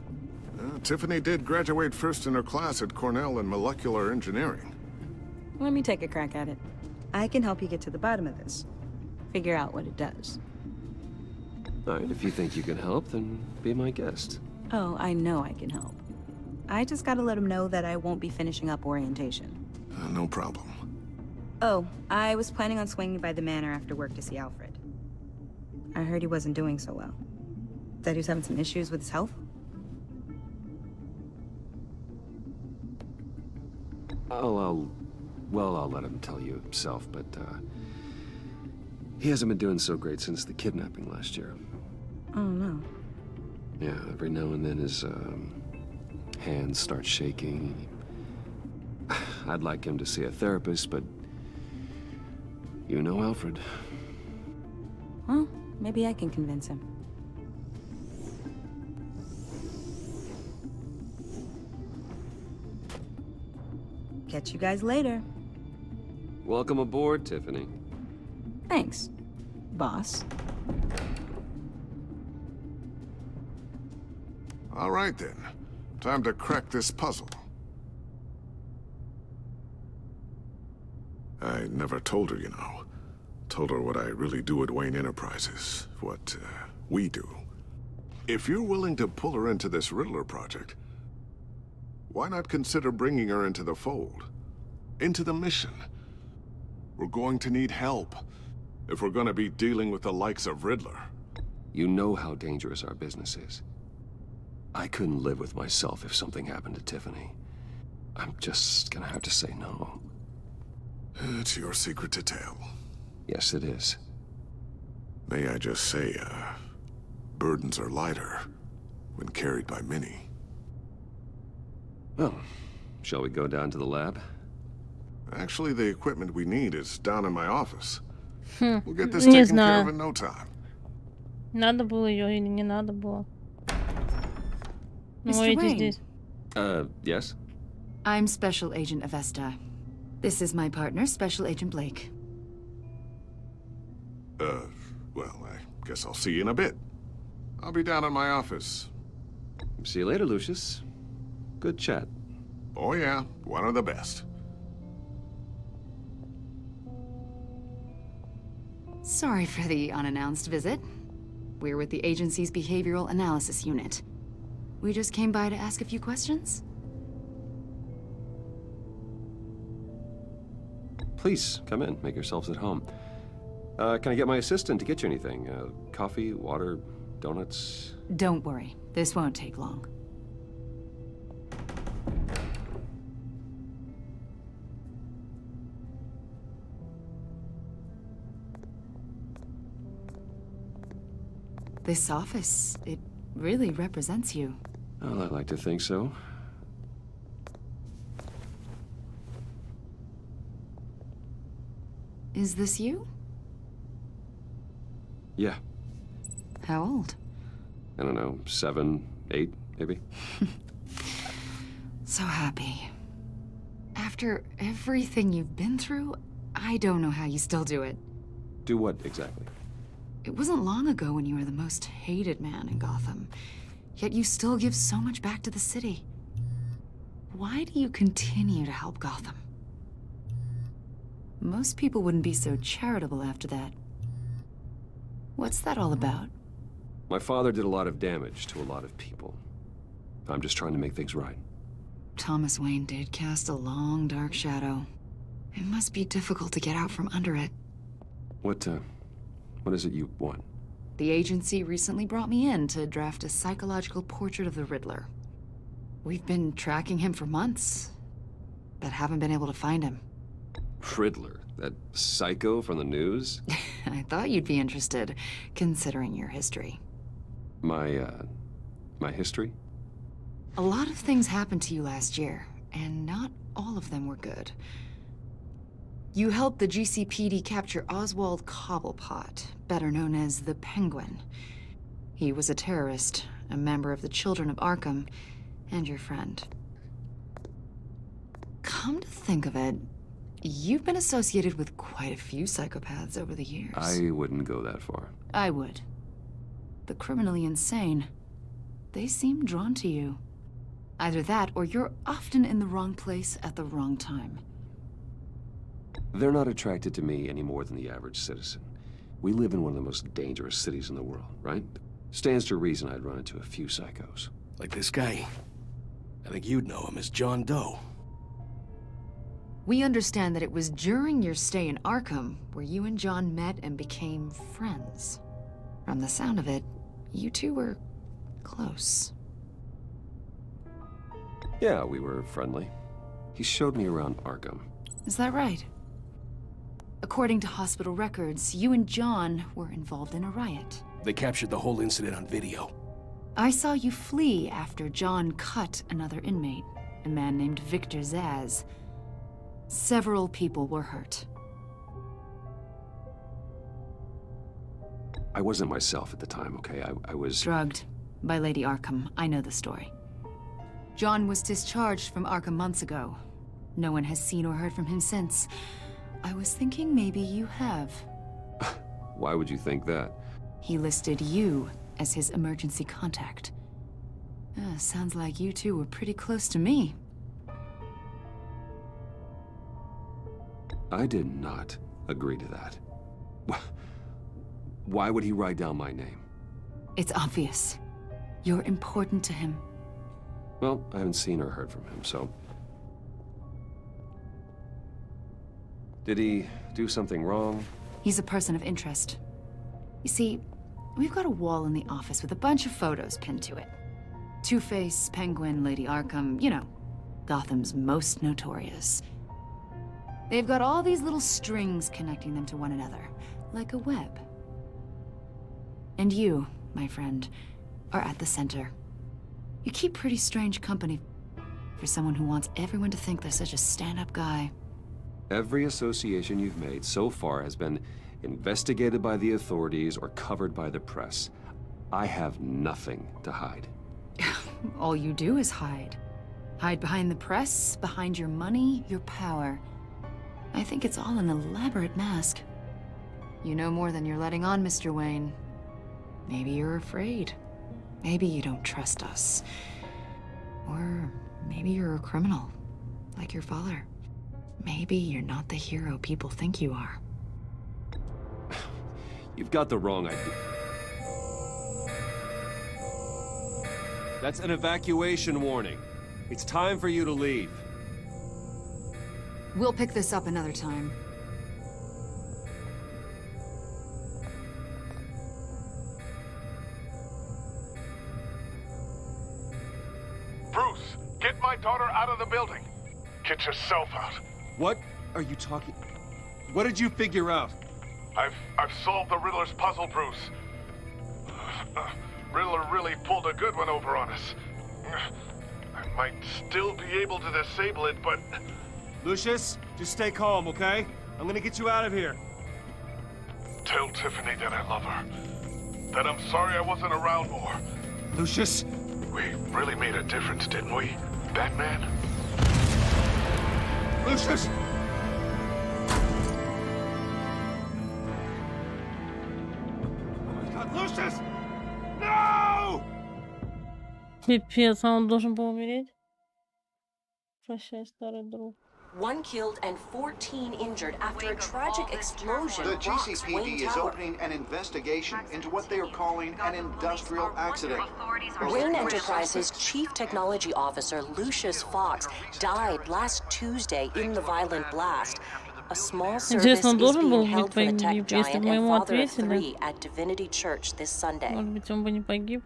Tiffany did graduate first in her class at Cornell in molecular engineering. Let me take a crack at it. I can help you get to the bottom of this. Figure out what it does. All right, if you think you can help, then be my guest. Oh, I know I can help. I just gotta let him know that I won't be finishing up orientation. No problem. Oh, I was planning on swinging by the manor after work to see Alfred. I heard he wasn't doing so well. That he was having some issues with his health? I'll let him tell you himself, but, he hasn't been doing so great since the kidnapping last year. Oh, no. Yeah, every now and then his, hands start shaking. I'd like him to see a therapist, but you know Alfred. Well, maybe I can convince him. Catch you guys later. Welcome aboard, Tiffany. Thanks, boss. All right, then. Time to crack this puzzle. I never told her, you know. Told her what I really do at Wayne Enterprises. What, we do. If you're willing to pull her into this Riddler project, why not consider bringing her into the fold? Into the mission? We're going to need help if we're going to be dealing with the likes of Riddler. You know how dangerous our business is. I couldn't live with myself if something happened to Tiffany. I'm just gonna have to say no. It's your secret to tell. Yes, it is. May I just say, burdens are lighter when carried by many. Well, shall we go down to the lab? Actually, the equipment we need is down in my office. We'll get this taken care of in no time. Надо было ее или не надо было? Mr. Wayne. Yes? I'm Special Agent Avesta. This is my partner, Special Agent Blake. Well, I guess I'll see you in a bit. I'll be down in my office. See you later, Lucius. Good chat. Oh yeah, one of the best. Sorry for the unannounced visit. We're with the agency's Behavioral Analysis Unit. We just came by to ask a few questions. Please, come in. Make yourselves at home. Can I get my assistant to get you anything? Coffee, water, donuts. Don't worry, this won't take long. This office, it really represents you. Well, I'd like to think so. Is this you? Yeah. How old? I don't know, 7, 8, maybe? So happy. After everything you've been through, I don't know how you still do it. Do what, exactly? It wasn't long ago when you were the most hated man in Gotham, yet you still give so much back to the city. Why do you continue to help Gotham? Most people wouldn't be so charitable after that. What's that all about? My father did a lot of damage to a lot of people. I'm just trying to make things right. Thomas Wayne did cast a long, dark shadow. It must be difficult to get out from under it. What is it you want? The agency recently brought me in to draft a psychological portrait of the Riddler. We've been tracking him for months, but haven't been able to find him. Riddler? That psycho from the news? I thought you'd be interested, considering your history. My history? A lot of things happened to you last year, and not all of them were good. You helped the GCPD capture Oswald Cobblepot, better known as the Penguin. He was a terrorist, a member of the Children of Arkham, and your friend. Come to think of it, you've been associated with quite a few psychopaths over the years. I wouldn't go that far. I would. The criminally insane. They seem drawn to you. Either that, or you're often in the wrong place at the wrong time. They're not attracted to me any more than the average citizen. We live in one of the most dangerous cities in the world, right? Stands to reason I'd run into a few psychos. Like this guy. I think you'd know him as John Doe. We understand that it was during your stay in Arkham where you and John met and became friends. From the sound of it, you two were close. Yeah, we were friendly. He showed me around Arkham. Is that right? According to hospital records, you and John were involved in a riot. They captured the whole incident on video. I saw you flee after John cut another inmate, a man named Victor Zaz. Several people were hurt. I wasn't myself at the time, okay? I was... Drugged by Lady Arkham. I know the story. John was discharged from Arkham months ago. No one has seen or heard from him since. I was thinking maybe you have. Why would you think that? He listed you as his emergency contact. Sounds like you two were pretty close to me. I did not agree to that. Why would he write down my name? It's obvious. You're important to him. Well, I haven't seen or heard from him, so... Did he do something wrong? He's a person of interest. You see, we've got a wall in the office with a bunch of photos pinned to it. Two-Face, Penguin, Lady Arkham, you know, Gotham's most notorious. They've got all these little strings connecting them to one another, like a web. And you, my friend, are at the center. You keep pretty strange company for someone who wants everyone to think they're such a stand-up guy. Every association you've made so far has been investigated by the authorities or covered by the press. I have nothing to hide. All you do is hide. Hide behind the press, behind your money, your power. I think it's all an elaborate mask. You know more than you're letting on, Mr. Wayne. Maybe you're afraid. Maybe you don't trust us. Or maybe you're a criminal, like your father. Maybe you're not the hero people think you are. You've got the wrong idea. That's an evacuation warning. It's time for you to leave. We'll pick this up another time. Get my daughter out of the building. Get yourself out. What are you talking? What did you figure out? I've solved the Riddler's puzzle, Bruce. Riddler really pulled a good one over on us. I might still be able to disable it, but... Lucius, just stay calm, okay? I'm gonna get you out of here. Tell Tiffany that I love her. That I'm sorry I wasn't around more. Lucius? We really made a difference, didn't we, Batman? Lucius! Oh my God, Lucius! No! Пипец, а он должен был умереть? Прощай, старый друг. 1 killed and 14 injured after a tragic explosion. The rocks GCPD Wayne is Tower. opening an investigation into what they are calling an industrial accident. Wayne Enterprises chief technology officer Lucius Fox died last Tuesday in the violent blast. A small service is being held for the tech giant and father of 3 at Divinity Church this Sunday. Может быть, он бы не погиб.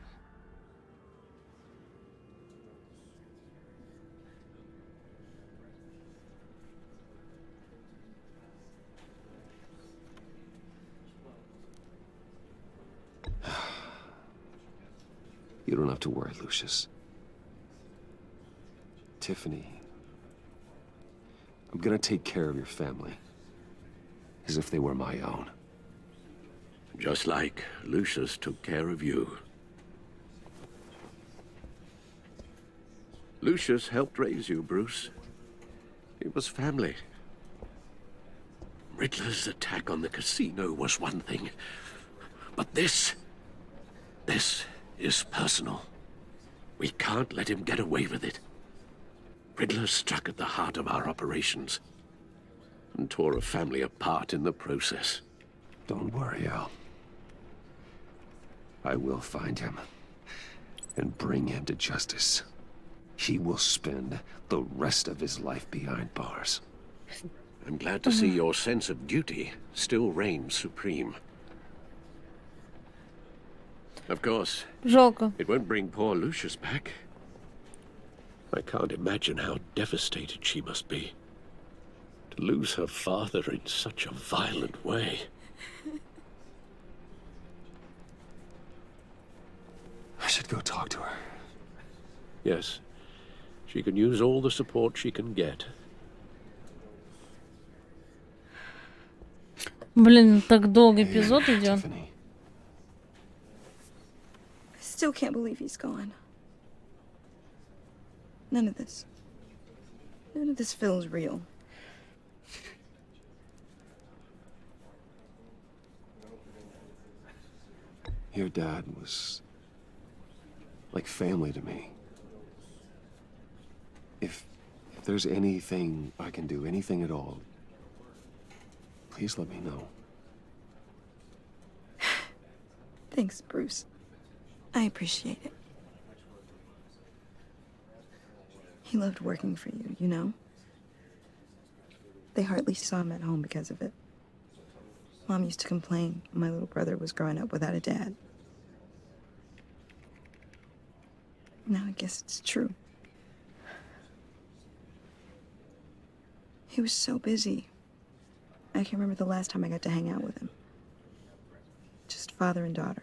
You don't have to worry, Lucius. Tiffany, I'm gonna take care of your family. As if they were my own. Just like Lucius took care of you. Lucius helped raise you, Bruce. It was family. Riddler's attack on the casino was one thing. But this is personal. We can't let him get away with it. Riddler struck at the heart of our operations and tore a family apart in the process. Don't worry, Al. I will find him and bring him to justice. He will spend the rest of his life behind bars. I'm glad to see your sense of duty still reigns supreme. Of course, Жалко. It won't bring poor Lucius back. I can't imagine how devastated she must be. To lose her father in such a violent way. I should go talk to her. Yes, she can use all the support she can get. Блин, так долго эпизод идет. Still can't believe he's gone. None of this feels real. Your dad was like family to me. If there's anything I can do, anything at all, please let me know. Thanks, Bruce. I appreciate it. He loved working for you, you know? They hardly saw him at home because of it. Mom used to complain when my little brother was growing up without a dad. Now I guess it's true. He was so busy. I can remember the last time I got to hang out with him. Just father and daughter.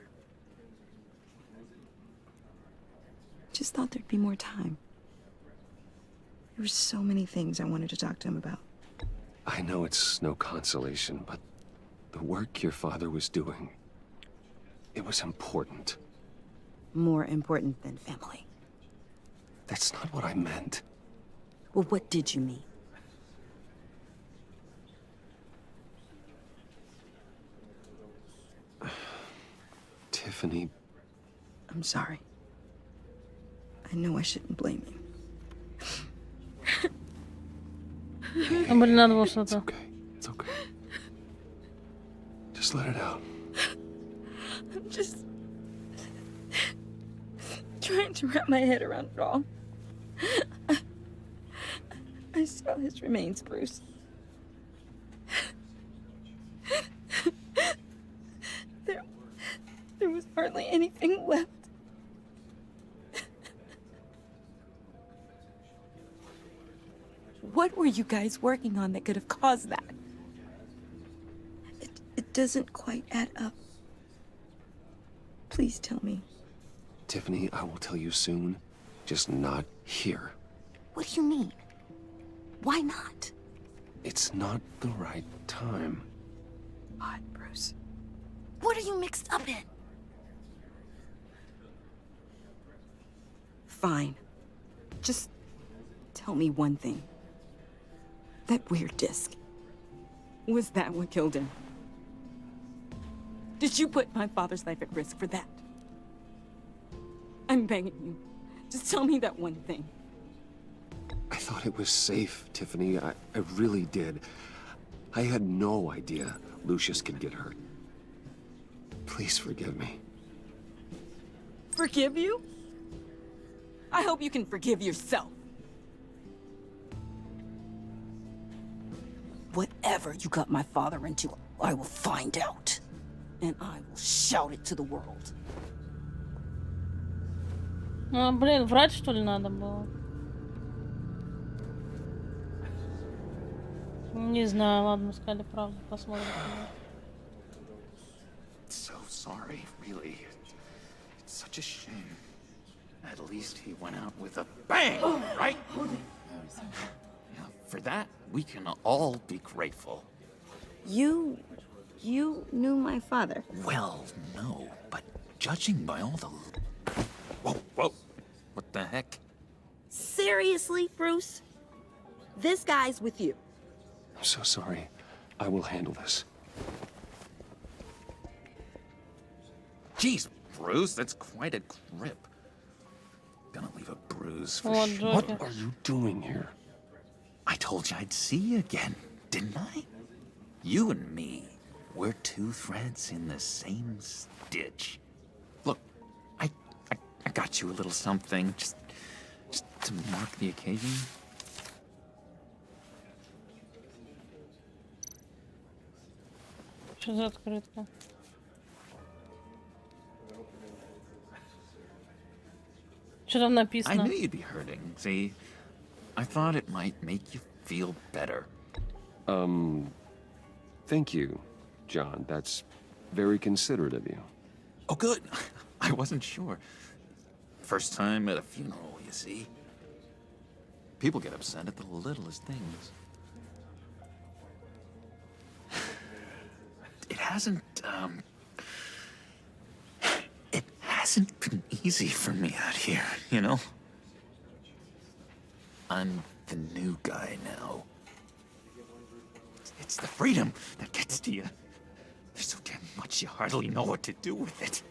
Just thought there'd be more time. There were so many things I wanted to talk to him about. I know it's no consolation, but the work your father was doing, it was important. More important than family. That's not what I meant. Well, what did you mean? Tiffany. I'm sorry. I know I shouldn't blame you. Блин, надо было что-то. It's okay. Just let it out. I'm just trying to wrap my head around it all. I saw his remains, Bruce. There was hardly anything left. What were you guys working on that could have caused that? It doesn't quite add up. Please tell me. Tiffany, I will tell you soon. Just not here. What do you mean? Why not? It's not the right time. What, Bruce? What are you mixed up in? Fine. Just tell me one thing. That weird disc. Was that what killed him? Did you put my father's life at risk for that? I'm begging you. Just tell me that one thing. I thought it was safe, Tiffany. I really did. I had no idea Lucius could get hurt. Please forgive me. Forgive you? I hope you can forgive yourself. Whatever you got my father into, I will find out. And I will shout it to the world. А, блин, врать что ли надо было? Не знаю, ладно, сказали правду, посмотрим. So sorry, really. It's such a shame. At least he went out with a bang, right? Yeah, for that, we can all be grateful. You knew my father? Well, no, but judging by all the... Whoa, what the heck? Seriously, Bruce? This guy's with you. I'm so sorry. I will handle this. Jeez, Bruce, that's quite a grip. Gonna leave a bruise for Oh, sure. What are you doing here? I told you I'd see you again, didn't I? You and me, we're two threads in the same stitch. Look, I got you a little something, just to mark the occasion. Что за открытка? Что там написано? I knew you'd be hurting, see? I thought it might make you feel better. Thank you, John. That's very considerate of you. Oh, good. I wasn't sure. First time at a funeral, you see? People get upset at the littlest things. It hasn't been easy for me out here, you know? I'm the new guy now. It's the freedom that gets to you. There's so damn much you hardly know what to do with it.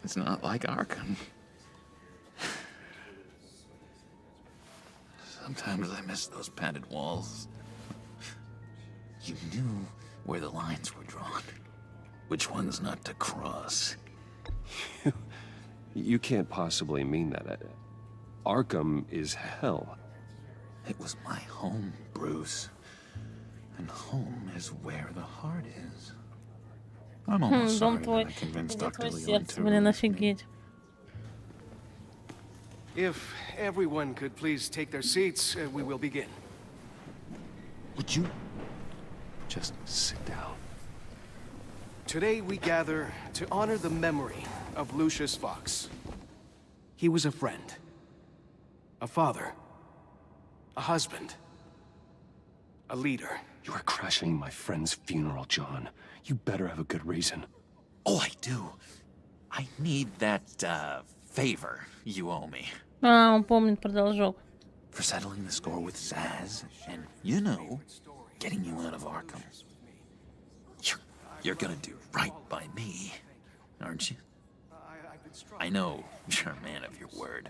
It's not like Arkham. Sometimes I miss those padded walls. You knew where the lines were drawn. Which ones not to cross. You can't possibly mean that. Arkham is hell. It was my home, Bruce. And home is where the heart is. I'm almost sorry that I convinced Dr. Leon to... Блин, офигеть. If everyone could please take their seats, we will begin. Would you just sit down? Today we gather to honor the memory of Lucius Fox. He was a friend, a father, a husband, a leader. You are crashing my friend's funeral, John. You better have a good reason. Oh, I do. I need that, favor you owe me. А, он помнит продолжок. For settling the score with Zaz, and, you know, getting you out of Arkham. You're gonna do right by me, aren't you? I know you're a man of your word.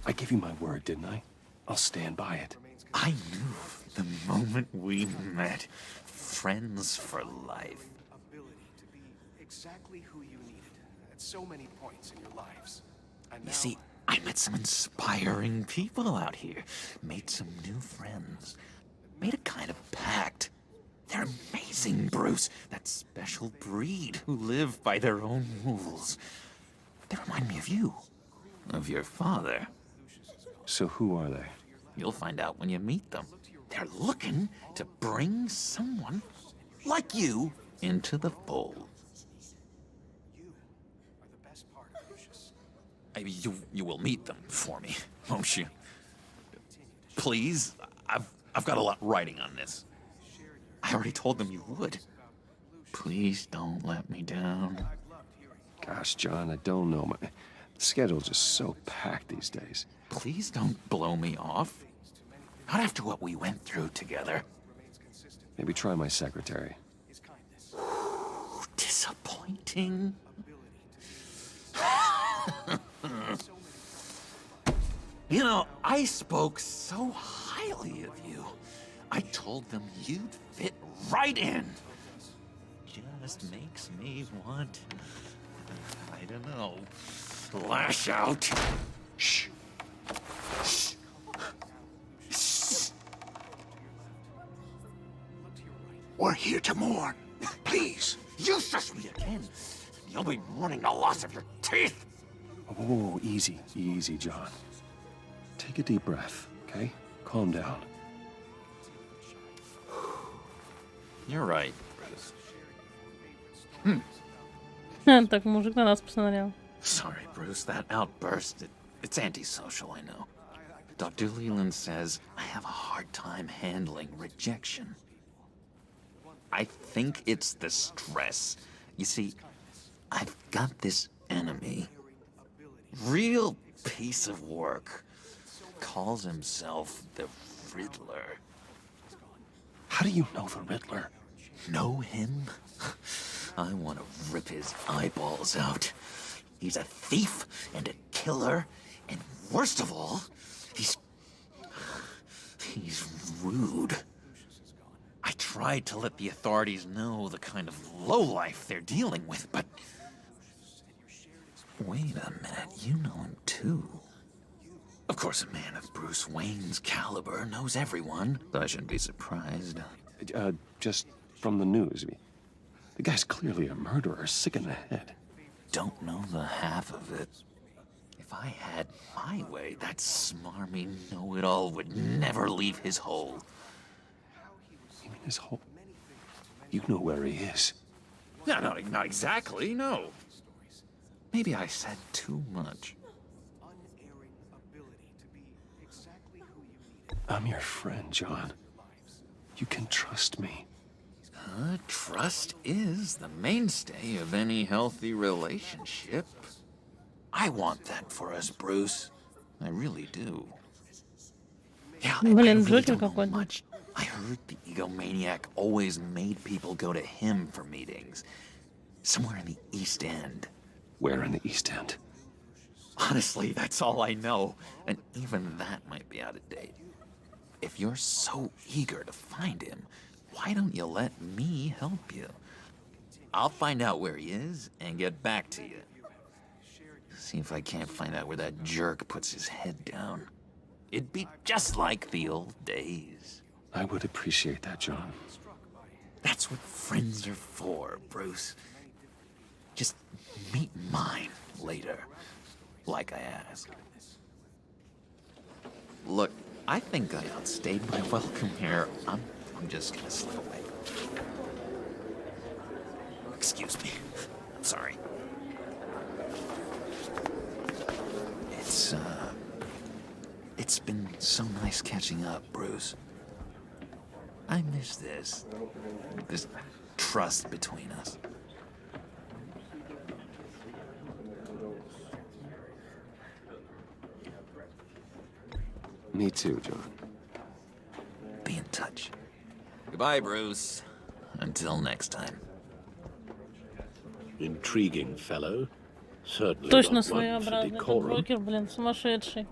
I gave you my word, didn't I? I'll stand by it. I knew the moment we met. Friends for life. Ability to be exactly who you needed at so many points in your lives. And now... You see, I met some inspiring people out here. Made some new friends. Made a kind of pact. They're amazing, Bruce. That special breed who live by their own rules. They remind me of you. Of your father. So who are they? You'll find out when you meet them. They're looking to bring someone like you into the fold. You will meet them for me, won't you? Please, I've got a lot riding on this. I already told them you would. Please don't let me down. Gosh, John, I don't know. My schedule's just so packed these days. Please don't blow me off. Not after what we went through together. Maybe try my secretary. Disappointing. You know, I spoke so highly of you. I told them you'd fit right in. Just makes me want, I don't know, lash out. Shh. Shh. Shh. We're here to mourn. Please. You shush me again. You'll be mourning the loss of your teeth. Oh, easy, easy, John. Take a deep breath, okay? Calm down. You're right. Так, мужик на нас посмотрел. Sorry, Bruce, that outburst, it's antisocial, I know. Dr. Leland says I have a hard time handling rejection. I think it's the stress. You see, I've got this enemy. Real piece of work. Calls himself the Riddler. How do you know the Riddler? Know him? I want to rip his eyeballs out. He's a thief and a killer, and worst of all, he's rude. I tried to let the authorities know the kind of lowlife they're dealing with, but... Wait a minute, you know him too. Of course, a man of Bruce Wayne's caliber knows everyone. I shouldn't be surprised. Just from the news. I mean, the guy's clearly a murderer, sick in the head. Don't know the half of it. If I had my way, that smarmy know-it-all would never leave his hole. You mean his hole? You know where he is. No, not exactly, no. Maybe I said too much. I'm your friend, John. You can trust me. Trust is the mainstay of any healthy relationship. I want that for us, Bruce. I really do. Yeah, I really don't know much. I heard the egomaniac always made people go to him for meetings. Somewhere in the East End. Where in the East End? Honestly, that's all I know. And even that might be out of date. If you're so eager to find him, why don't you let me help you? I'll find out where he is and get back to you. See if I can't find out where that jerk puts his head down. It'd be just like the old days. I would appreciate that, John. That's what friends are for, Bruce. Just meet mine later, like I asked. Look, I think I outstayed my welcome here. I'm just gonna slip away. Excuse me. I'm sorry. It's been so nice catching up, Bruce. I miss this trust between us. Me too, John. Be in touch. Goodbye, Bruce. Until next time. Intriguing fellow. Certainly Точно not one for своеобразный decorum. брокер, блин, сумасшедший.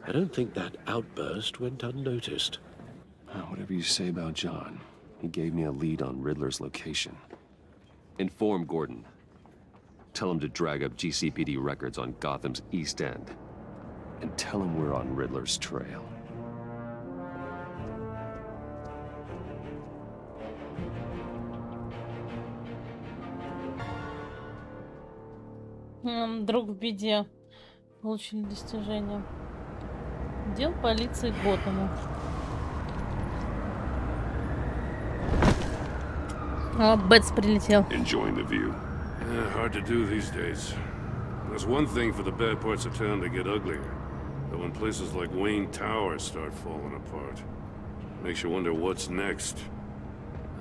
I don't think that outburst went unnoticed. Whatever you say about John, he gave me a lead on Riddler's location. Inform Gordon. Tell him to drag up GCPD records on Gotham's East End. And tell him we're on Riddler's trail. Друг в беде. Получили достижение. Дел полиции Готэма. О, Бэтс прилетел. Enjoying the view. Yeah, hard to do these days. There's one thing for the bad parts of town to get uglier. But when places like Wayne Tower start falling apart, makes you wonder what's next.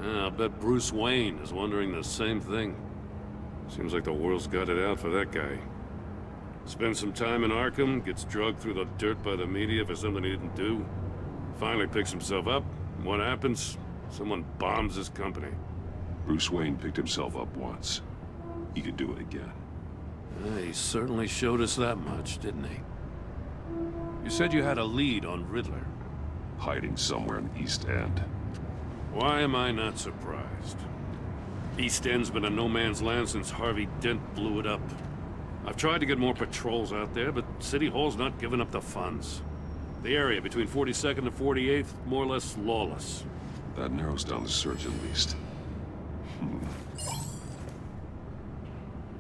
I'll bet Bruce Wayne is wondering the same thing. Seems like the world's got it out for that guy. Spends some time in Arkham, gets drugged through the dirt by the media for something he didn't do. Finally picks himself up. What happens? Someone bombs his company. Bruce Wayne picked himself up once. He could do it again. He certainly showed us that much, didn't he? You said you had a lead on Riddler. Hiding somewhere in the East End. Why am I not surprised? East End's been a no man's land since Harvey Dent blew it up. I've tried to get more patrols out there, but City Hall's not giving up the funds. The area between 42nd and 48th, more or less lawless. That narrows down the search at least.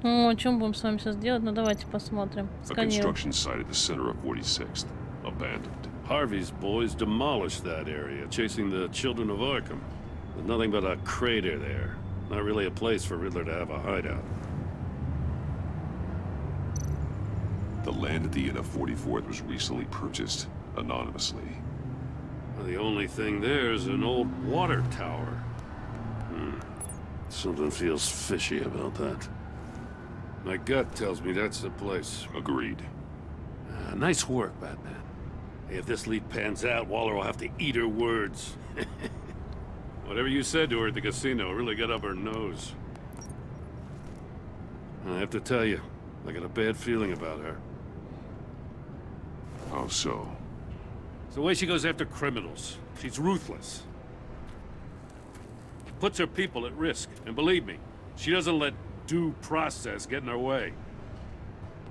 О, чем будем с вами сейчас делать? Ну давайте посмотрим. A construction site at the center of 46th, abandoned. Harvey's boys demolished that area, chasing the children of Arkham. There's nothing but a crater there. Not really a place for Riddler to have a hideout. The land at the end of 44th was recently purchased, anonymously. Well, the only thing there is an old water tower. Something feels fishy about that. My gut tells me that's the place. Agreed. Nice work, Batman. Hey, if this lead pans out, Waller will have to eat her words. Whatever you said to her at the casino really got up her nose. I have to tell you, I got a bad feeling about her. How so? It's the way she goes after criminals. She's ruthless. Puts her people at risk. And believe me, she doesn't let due process get in her way.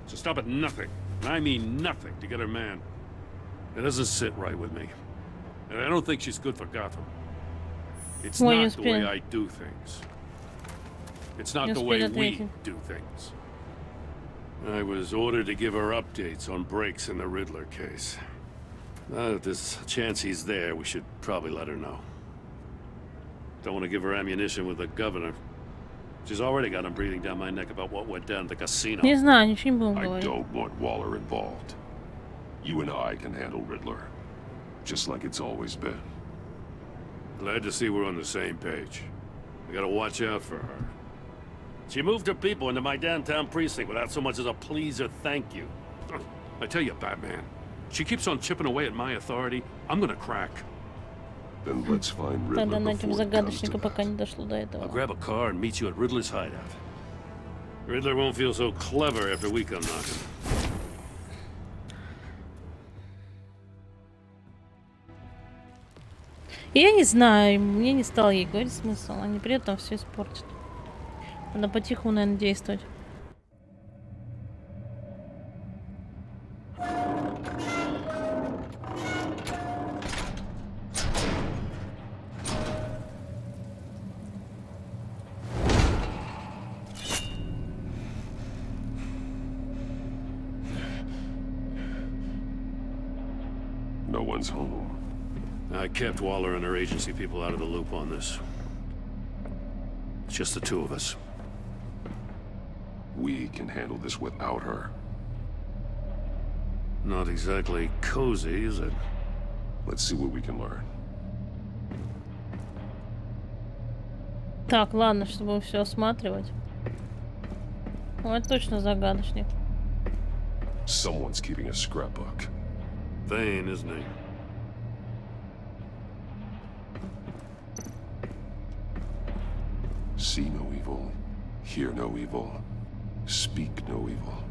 So stop at nothing, and I mean nothing, to get her man. It doesn't sit right with me. And I don't think she's good for Gotham. It's not the way I do things. It's not the way we do things. I was ordered to give her updates on breaks in the Riddler case. Now that there's a chance he's there, we should probably let her know. Don't want to give her ammunition with the governor. She's already got him breathing down my neck about what went down at the casino. Не знаю, ничего не будем I говорить. don't want Waller involved. You and I can handle Riddler, just like it's always been. Glad to see we're on the same page. We gotta watch out for her. She moved her people into my downtown precinct without so much as a please or thank you. I tell you, Batman, she keeps on chipping away at my authority. I'm gonna crack. Then let's find Тогда Riddler найдем before it comes загадочника, to пока не дошло до I'll этого. grab a car and meet you at Riddler's hideout. Riddler won't feel so clever after we come knocking. Я не знаю, мне не стало ей говорить смысл. Они при этом все испортят. Надо потиху, наверное, действовать. No one's home. I kept Waller and her agency people out of the loop on this. It's just the two of us. We can handle this without her. Not exactly cozy, is it? Let's see what we can learn. Так, ладно, чтобы все осматривать. О, это точно загадочник. Someone's keeping a scrapbook. Vain, isn't he? See no evil, hear no evil, speak no evil.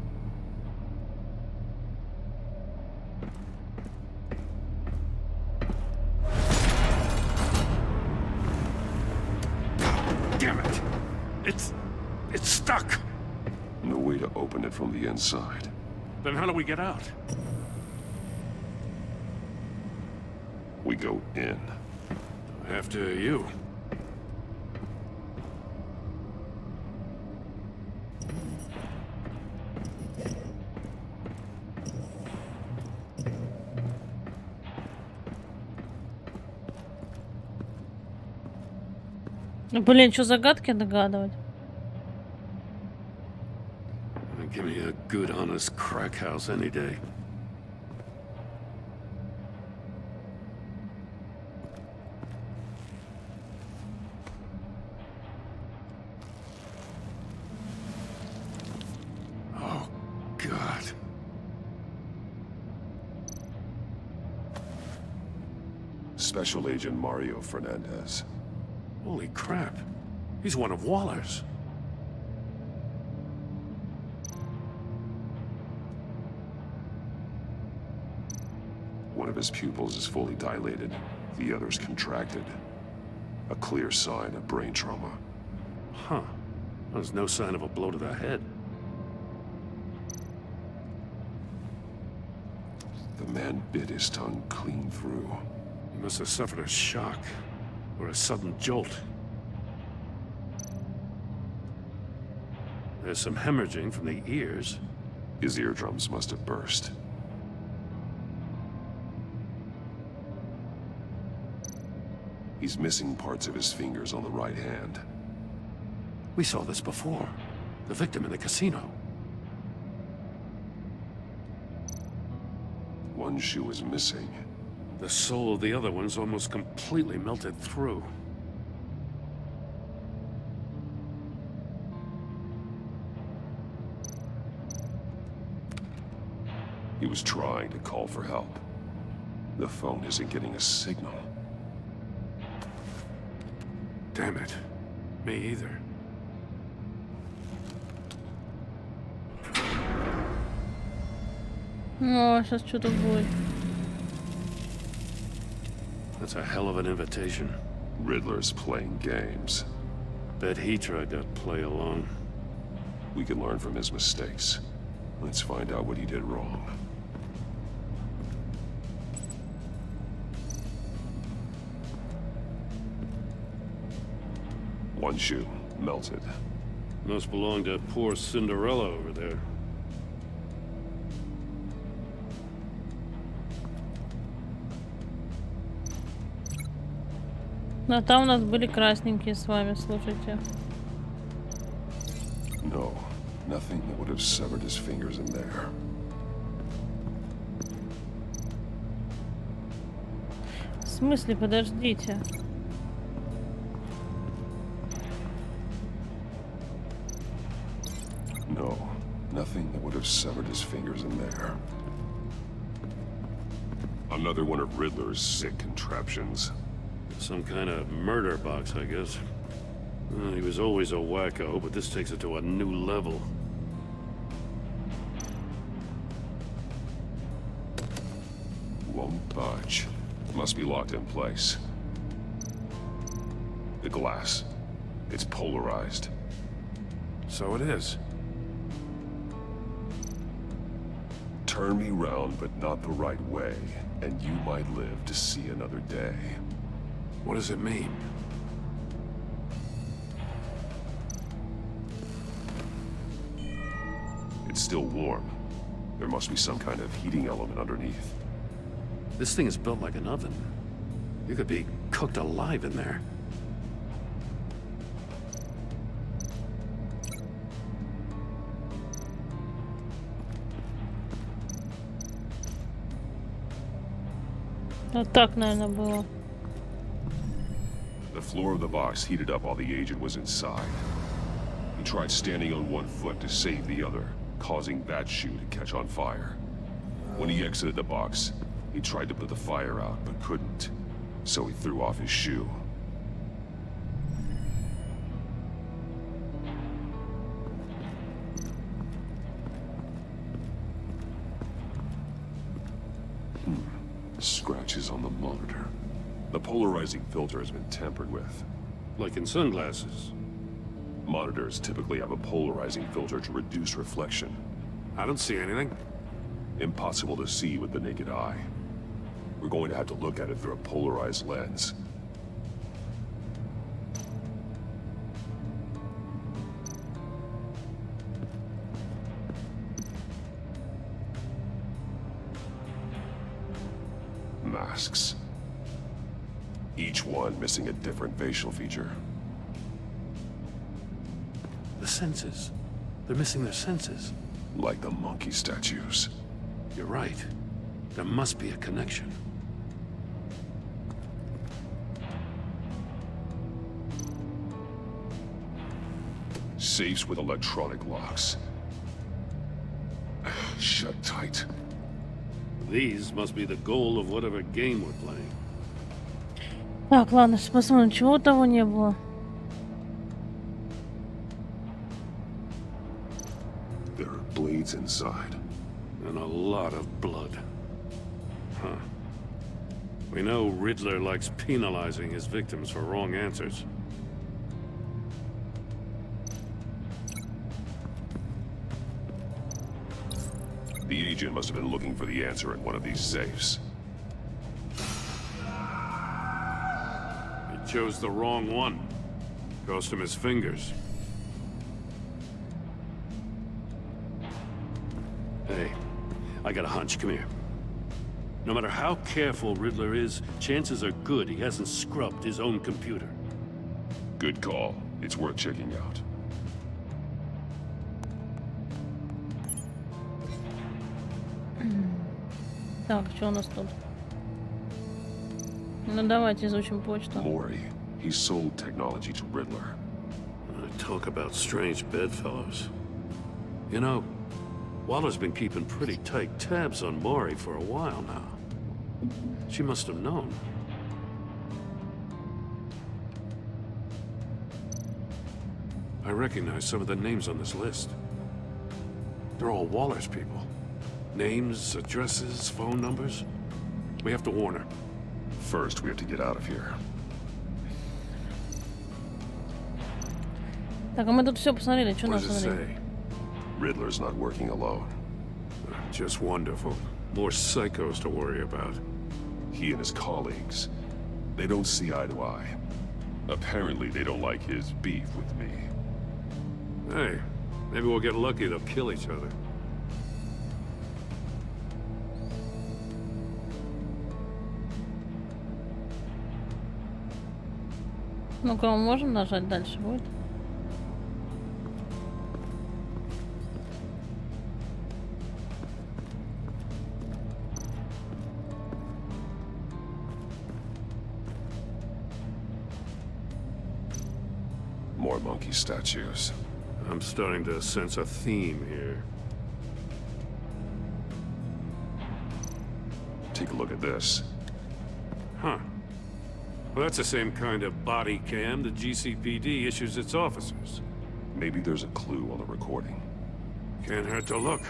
Damn it! It's stuck! No way to open it from the inside. Then how do we get out? We go in. After you. Ну, блин, что загадки догадывать? Give me a good, honest crack house any day. Oh, God. Special Agent Mario Fernandez. Holy crap. He's one of Waller's. One of his pupils is fully dilated, the other's contracted. A clear sign of brain trauma. Huh. There's no sign of a blow to the head. The man bit his tongue clean through. He must have suffered a shock or a sudden jolt. There's some hemorrhaging from the ears. His eardrums must have burst. He's missing parts of his fingers on the right hand. We saw this before. The victim in the casino. One shoe is missing. The sole of the other one's almost completely melted through. He was trying to call for help. The phone isn't getting a signal. Damn it. Me either. О, сейчас что-то будет. That's a hell of an invitation. Riddler's playing games. Bet he tried to play along. We can learn from his mistakes. Let's find out what he did wrong. One shoe, melted. Must belong to poor Cinderella over there. А там у нас были красненькие с вами, слушайте. No, nothing that would have severed his fingers in there. В смысле, подождите. No, nothing that would have severed his fingers in there. Another one of Riddler's sick contraptions. Some kind of murder box, I guess. Well, he was always a wacko, but this takes it to a new level. Won't budge. Must be locked in place. The glass. It's polarized. So it is. Turn me round, but not the right way, and you might live to see another day. What does it mean? It's still warm. There must be some kind of heating element underneath. This thing is built like an oven. You could be cooked alive in there. Вот так, наверное, было. The floor of the box heated up while the agent was inside. He tried standing on one foot to save the other, causing that shoe to catch on fire. When he exited the box, he tried to put the fire out, but couldn't. So he threw off his shoe. Scratches on the monitor. The polarizing filter has been tampered with. Like in sunglasses. Monitors typically have a polarizing filter to reduce reflection. I don't see anything. Impossible to see with the naked eye. We're going to have to look at it through a polarized lens. Masks. Each one missing a different facial feature. senses. They're missing their senses. Like the monkey statues. You're right. There must be a connection. Safes with electronic locks. Shut tight. These must be the goal of whatever game we're playing. Так, ладно, посмотрим, чего того не было. There are blades inside. And a lot of blood. Huh. We know Riddler likes penalizing his victims for wrong answers. The agent must have been looking for the answer in one of these safes. He chose the wrong one. Cost him his fingers. Hey, I got a hunch. Come here. No matter how careful Riddler is, chances are good he hasn't scrubbed his own computer. Good call. It's worth checking out. Так, что у нас тут? Ну давайте изучим почту. Maury. He sold technology to Riddler. Talk about strange bedfellows. You know, Waller's been keeping pretty tight tabs on Maury for a while now. She must have known. I recognize some of the names on this list. They're all Waller's people. Names, addresses, phone numbers. We have to warn her. First, we have to get out of here. Так, а мы тут все посмотрели, что What нам does it смотрели? say? Riddler's not working alone. Just wonderful. More psychos to worry about. He and his colleagues, they don't see eye to eye. Apparently, they don't like his beef with me. Hey, maybe we'll get lucky. They'll kill each other. Ну-ка, мы можем нажать дальше будет? More monkey statues. I'm starting to sense a theme here. Take a look at this. Huh. Well, that's the same kind of body cam the GCPD issues its officers. Maybe there's a clue on the recording. Can't hurt to look.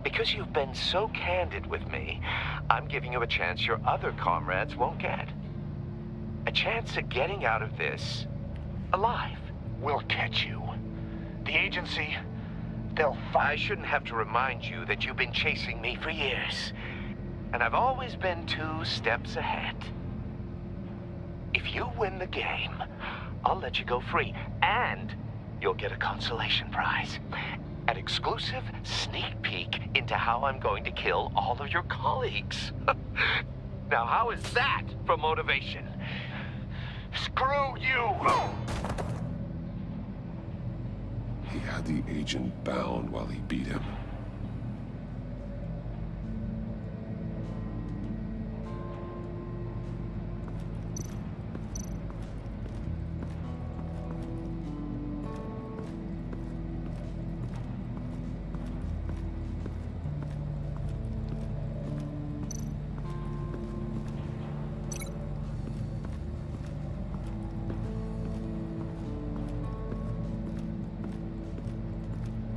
Because you've been so candid with me, I'm giving you a chance your other comrades won't get. A chance at getting out of this alive. We'll catch you. The agency, they'll find... I shouldn't have to remind you that you've been chasing me for years. And I've always been 2 steps ahead. If you win the game, I'll let you go free. And you'll get a consolation prize. An exclusive sneak peek into how I'm going to kill all of your colleagues. Now, how is that for motivation? Screw you! He had the agent bound while he beat him.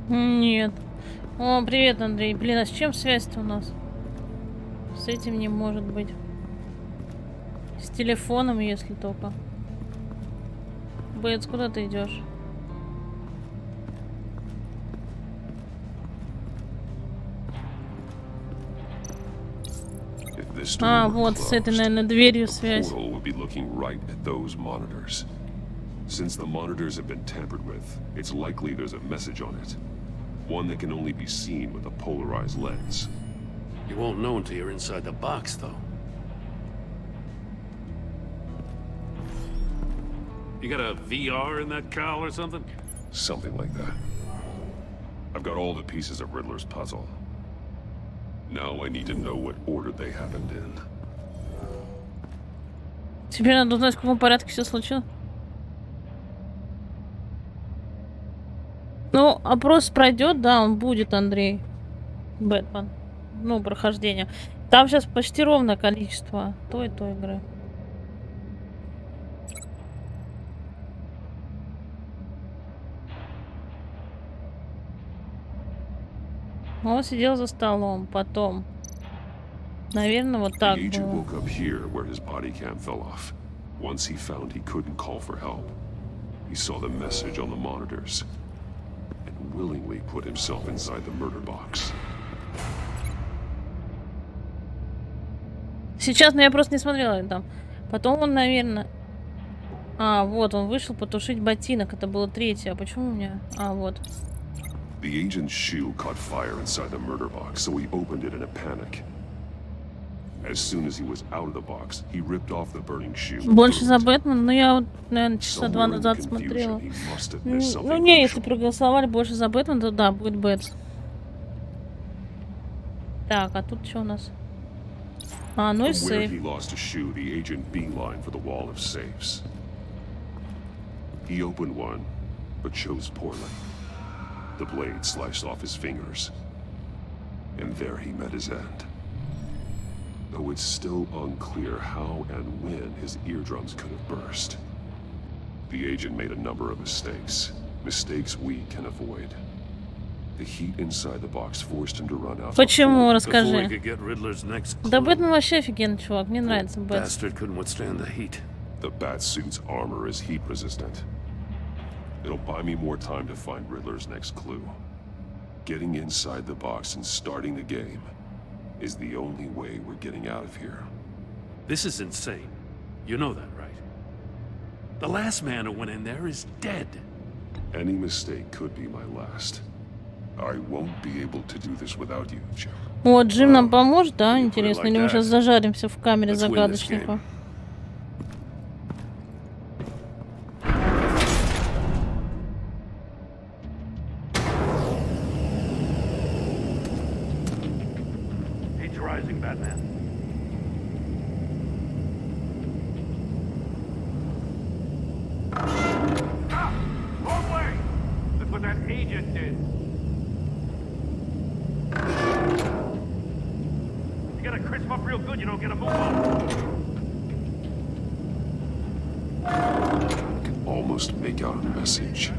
Нет. О, привет, Андрей. Блин, а с чем связь-то у нас? С этим не может быть. С телефоном, если только. Бэтс, куда ты идешь? А, вот, с этой, наверное, дверью связь. Since the monitors have been tampered with, it's likely there's a message on it. One that can only be seen with a polarized lens. You won't know until you're inside the box, though. You got a VR in that cowl or something? Something like that. I've got all the pieces of Riddler's puzzle. Now I need to know what order they happened in. Теперь надо узнать, в каком порядке все случилось. Ну, опрос пройдет, да, он будет, Андрей. Бэтмен. Ну, прохождение. Там сейчас почти ровное количество той и той игры. Он сидел за столом, потом. Наверное, вот так The agent было. woke up here where his body cam fell off. Once he found he couldn't call for help, he saw the message on the monitors and willingly put himself inside the murder box. Сейчас, но я просто не смотрела там. Потом он, наверное... А, вот, он вышел потушить ботинок. Это было третье. А почему у меня... А, вот. The agent's shoe caught fire inside the murder box, so he opened it in a panic. As soon as he was out of the box, he ripped off the burning shoe. Больше за Бэтмен, но я вот, наверное, часа два назад смотрела. Ну не, если проголосовали больше за Бэтмен, то да, будет Бэтс. Так, а тут что у нас? А, ну и сейф. He lost a shoe, the agent beelined for the wall of safes. He opened one, but chose poorly. The blade sliced off his fingers, and there he met his end. Though it's still unclear how and when his eardrums could have burst. The agent made a number of mistakes. Mistakes we can avoid. The heat inside the box forced him to run out. Почему? Расскажи. Before he could get Riddler's next clue. Да Бэтмен вообще офигенный чувак, мне нравится Бэтмен. Bastard couldn't withstand the heat. The Batsuit's armor is heat resistant. It'll buy me more time to find Riddler's next clue. Getting inside the box and starting the game is the only way we're getting out of here. This is insane. You know that, right? The last man who went in there is dead. Any mistake could be my last. I won't be able to do this without you, Jim. Вот, Джим нам поможет, да? Интересно, или мы сейчас зажаримся в камере загадочника? He's rising, Batman. Ah! Wrong way! That's what that agent did. You gotta crisp up real good, you don't get a move on. I can almost make out a message.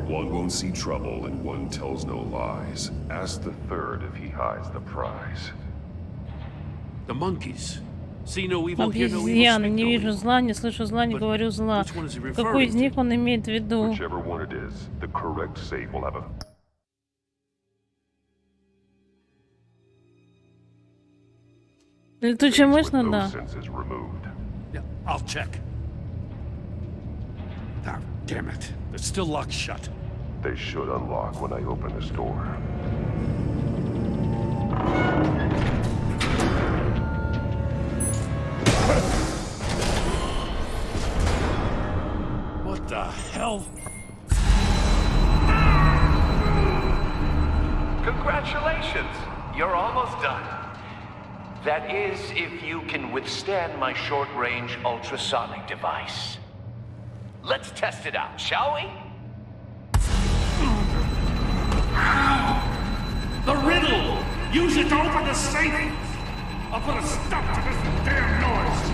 One won't see trouble and one tells no lies. Ask the third if he hides the prize. The monkeys. See no evil, hear no evil, Обезьяны, speak не no вижу evil. зла, не слышу зла, не говорю зла. Какой из них он имеет в виду? Whichever one it is, the correct save will have a... Летучая мышь, ну да. Yeah, I'll check. Ah, damn it. They're still locked shut. They should unlock when I open this door. What the hell? Congratulations! You're almost done. That is, if you can withstand my short-range ultrasonic device. Let's test it out, shall we? The riddle! Use it to open the safe! I'll put a stop to this damn noise!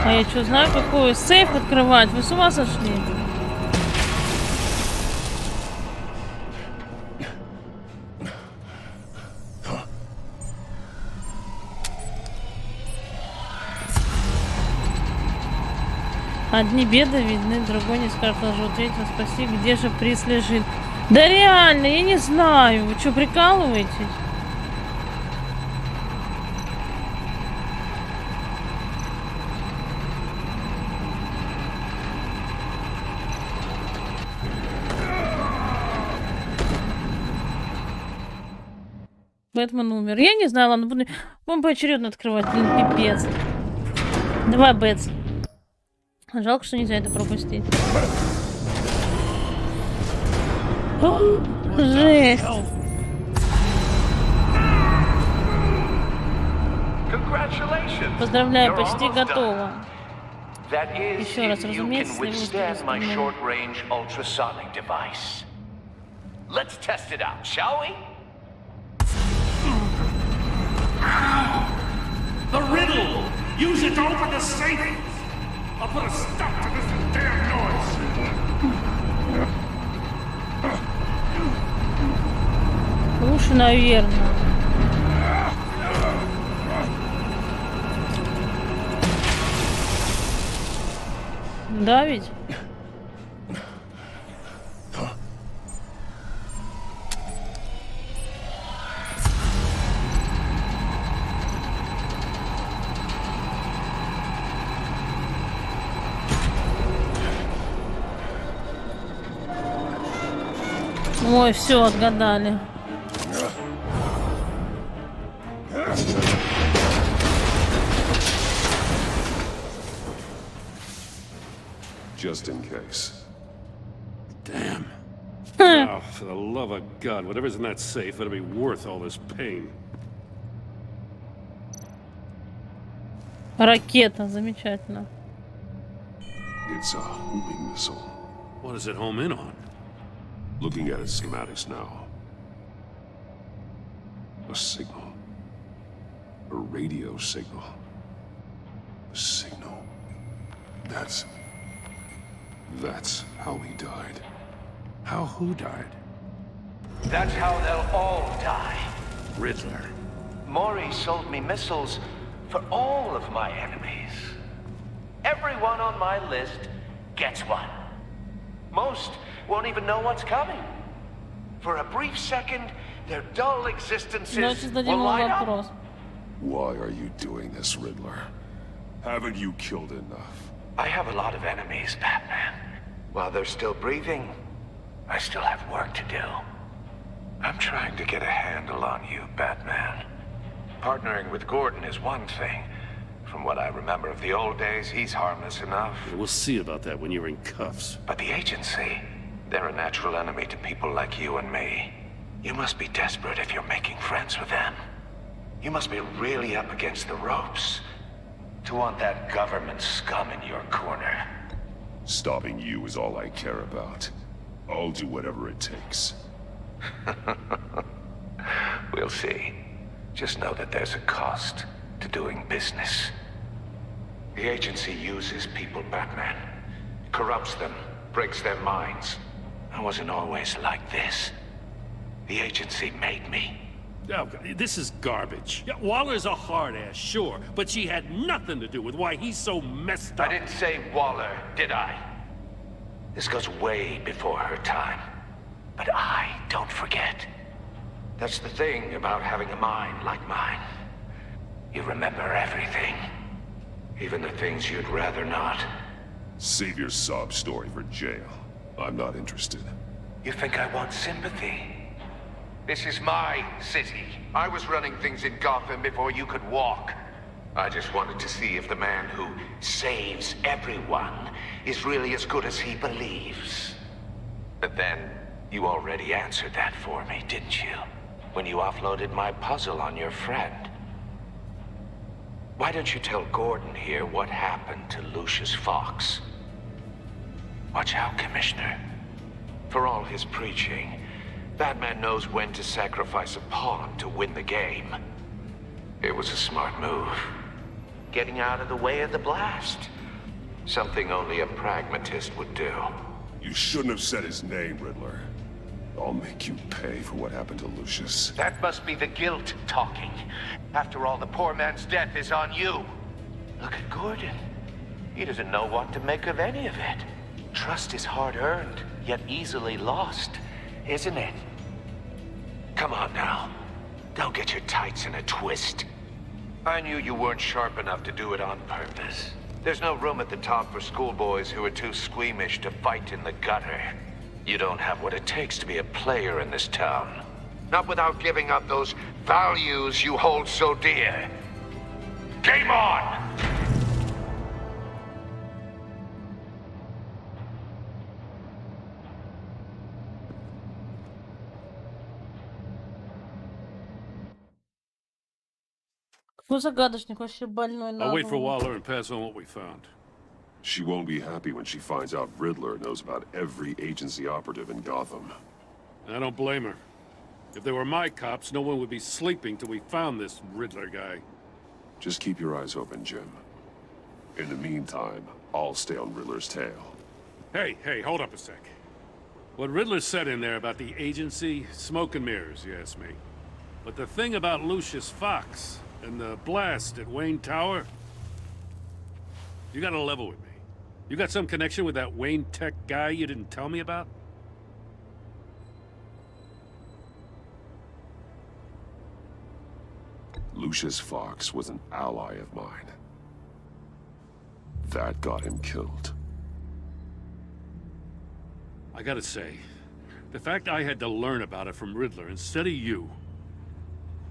А я что, знаю, какой сейф открывать? Вы с ума сошли? Одни беды видны, другой не скажет, ложу, третьего спаси, где же приз лежит. Да реально, я не знаю, вы что, прикалываетесь? Бэтмен умер. Я не знаю, ладно, будем поочередно открывать. Блин, пипец. Давай, Бэтс. Жалко, что нельзя это пропустить. Жесть. Поздравляю, почти готово. Еще раз, разумеется, Let's test it out, shall we? The riddle! Use it to open the safe! I'll put a stop to this damn noise! Лучше, наверное. Да ведь? Ой, все, отгадали. Just in case. Damn. Oh, for the love of God, whatever's in that safe better be worth all this pain. Ракета, замечательно. It's a homing missile. What does it home in on? Looking at its schematics now. A signal. A radio signal. A signal. That's how he died. How who died? That's how they'll all die. Riddler. Maury sold me missiles for all of my enemies. Everyone on my list gets one. Most won't even know what's coming. For a brief second, their dull existences will light up. Why are you doing this, Riddler? Haven't you killed enough? I have a lot of enemies, Batman. While they're still breathing, I still have work to do. I'm trying to get a handle on you, Batman. Partnering with Gordon is one thing. From what I remember of the old days, he's harmless enough. We'll see about that when you're in cuffs. But the agency, they're a natural enemy to people like you and me. You must be desperate if you're making friends with them. You must be really up against the ropes to want that government scum in your corner. Stopping you is all I care about. I'll do whatever it takes. We'll see. Just know that there's a cost to doing business. The agency uses people, Batman. Corrupts them, breaks their minds. I wasn't always like this. The agency made me. Oh, this is garbage. Yeah, Waller's a hard ass, sure, but she had nothing to do with why he's so messed up. I didn't say Waller, did I? This goes way before her time. But I don't forget. That's the thing about having a mind like mine. You remember everything. Even the things you'd rather not. Save your sob story for jail. I'm not interested. You think I want sympathy? This is my city. I was running things in Gotham before you could walk. I just wanted to see if the man who saves everyone is really as good as he believes. But then, you already answered that for me, didn't you? When you offloaded my puzzle on your friend. Why don't you tell Gordon here what happened to Lucius Fox? Watch out, Commissioner. For all his preaching, Batman knows when to sacrifice a pawn to win the game. It was a smart move. Getting out of the way of the blast. Something only a pragmatist would do. You shouldn't have said his name, Riddler. I'll make you pay for what happened to Lucius. That must be the guilt talking. After all, the poor man's death is on you. Look at Gordon. He doesn't know what to make of any of it. Trust is hard-earned, yet easily lost, isn't it? Come on now. Don't get your tights in a twist. I knew you weren't sharp enough to do it on purpose. There's no room at the top for schoolboys who are too squeamish to fight in the gutter. You don't have what it takes to be a player in this town. Not without giving up those values you hold so dear. Game on! Какой загадочник, вообще больной на I'll wait for голову. Waller and pass on what we found. She won't be happy when she finds out Riddler knows about every agency operative in Gotham. I don't blame her. If they were my cops, no one would be sleeping till we found this Riddler guy. Just keep your eyes open, Jim. In the meantime, I'll stay on Riddler's tail. Hey, hold up a sec. What Riddler said in there about the agency, smoke and mirrors, you ask me. But the thing about Lucius Fox and the blast at Wayne Tower, you gotta level with me. You got some connection with that Wayne Tech guy you didn't tell me about? Lucius Fox was an ally of mine. That got him killed. I gotta say, the fact I had to learn about it from Riddler instead of you,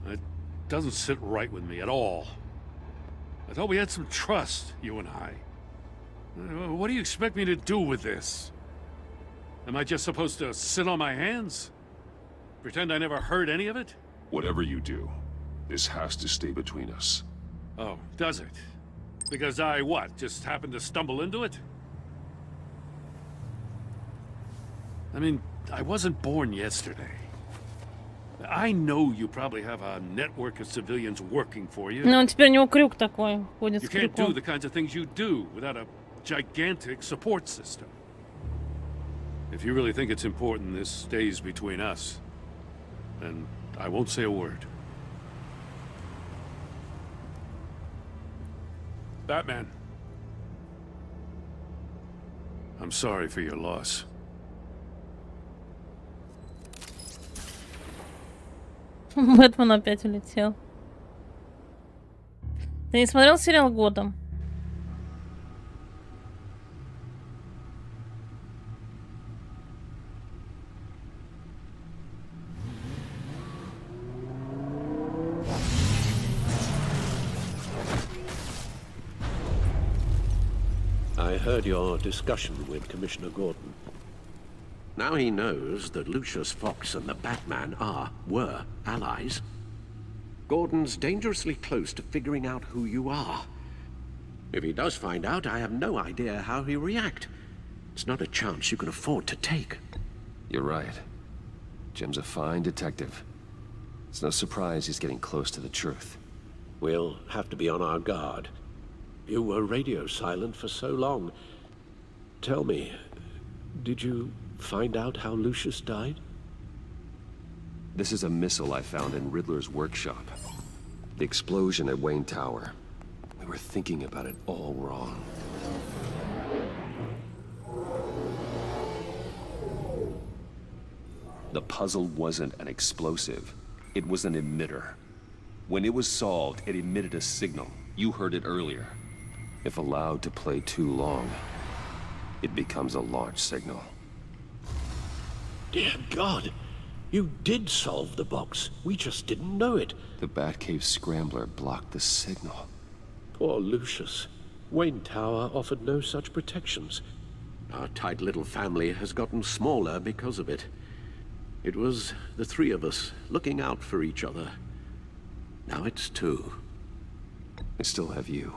it doesn't sit right with me at all. I thought we had some trust, you and I. What do you expect me to do with this? Am I just supposed to sit on my hands? Pretend I never heard any of it? Whatever you do, this has to stay between us. Oh, does it? Because I, what, just happened to stumble into it? I mean, I wasn't born yesterday. I know you probably have a network of civilians working for you. Ну, он теперь у него крюк такой, ходит You с can't do крюком. the kinds of things you do without a gigantic support system. If you really think it's important this stays between us, then I won't say a word. Batman. I'm sorry for your loss. Бэтмен опять улетел. Ты не смотрел сериал «Готэм»? I heard your discussion with Commissioner Gordon. Now he knows that Lucius Fox and the Batman were allies. Gordon's dangerously close to figuring out who you are. If he does find out, I have no idea how he'll react. It's not a chance you can afford to take. You're right. Jim's a fine detective. It's no surprise he's getting close to the truth. We'll have to be on our guard. You were radio silent for so long. Tell me, did you find out how Lucius died? This is a missile I found in Riddler's workshop. The explosion at Wayne Tower. We were thinking about it all wrong. The puzzle wasn't an explosive. It was an emitter. When it was solved, it emitted a signal. You heard it earlier. If allowed to play too long, it becomes a launch signal. Dear God, you did solve the box. We just didn't know it. The Batcave scrambler blocked the signal. Poor Lucius. Wayne Tower offered no such protections. Our tight little family has gotten smaller because of it. It was the three of us looking out for each other. Now it's two. I still have you.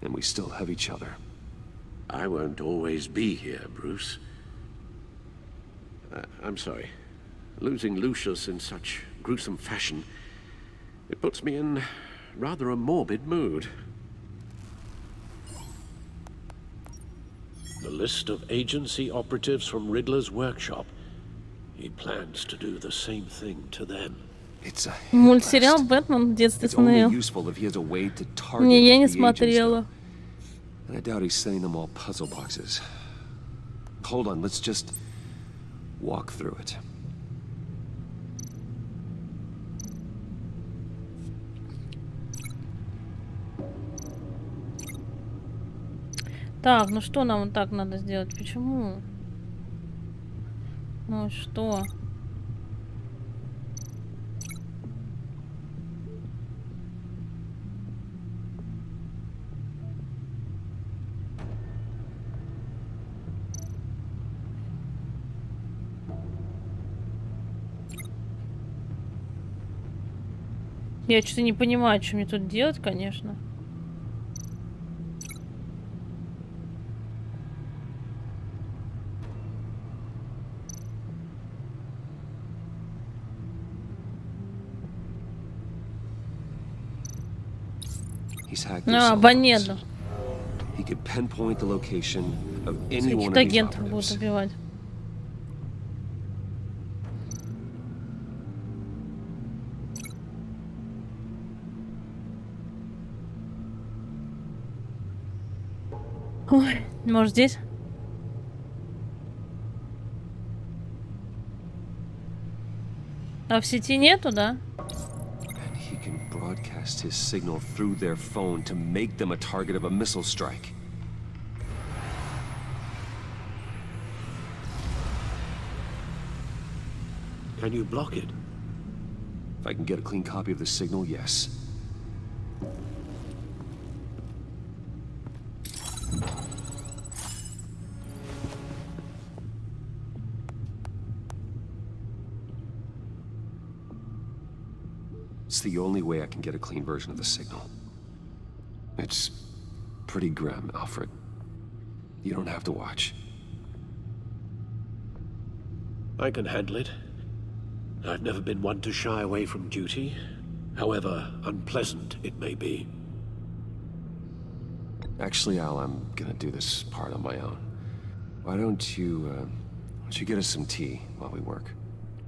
And we still have each other. I won't always be here, Bruce. I'm sorry. Losing Lucius in such gruesome fashion, it puts me in rather a morbid mood. The list of agency operatives from Riddler's workshop. He plans to do the same thing to them. It's a Мультсериал «Бэтмен» в детстве It's only смотрел. useful if he has a way to target Не, я не the agents, смотрела. though. And I doubt he's sending them all puzzle boxes. Hold on, let's just walk through it. Так, ну что нам вот так надо сделать? Почему? Ну что? Я что-то не понимаю, что мне тут делать, конечно. Абонент. Каких-то агентов будут убивать. Ой, может здесь? А в сети нету, да? Broadcast his signal through their phone to make them a target of a missile strike. Can you block it? If I can get a clean copy of the signal, yes. It's the only way I can get a clean version of the signal. It's pretty grim, Alfred. You don't have to watch. I can handle it. I've never been one to shy away from duty, however unpleasant it may be. Actually, Al, I'm gonna do this part on my own. Why don't you get us some tea while we work?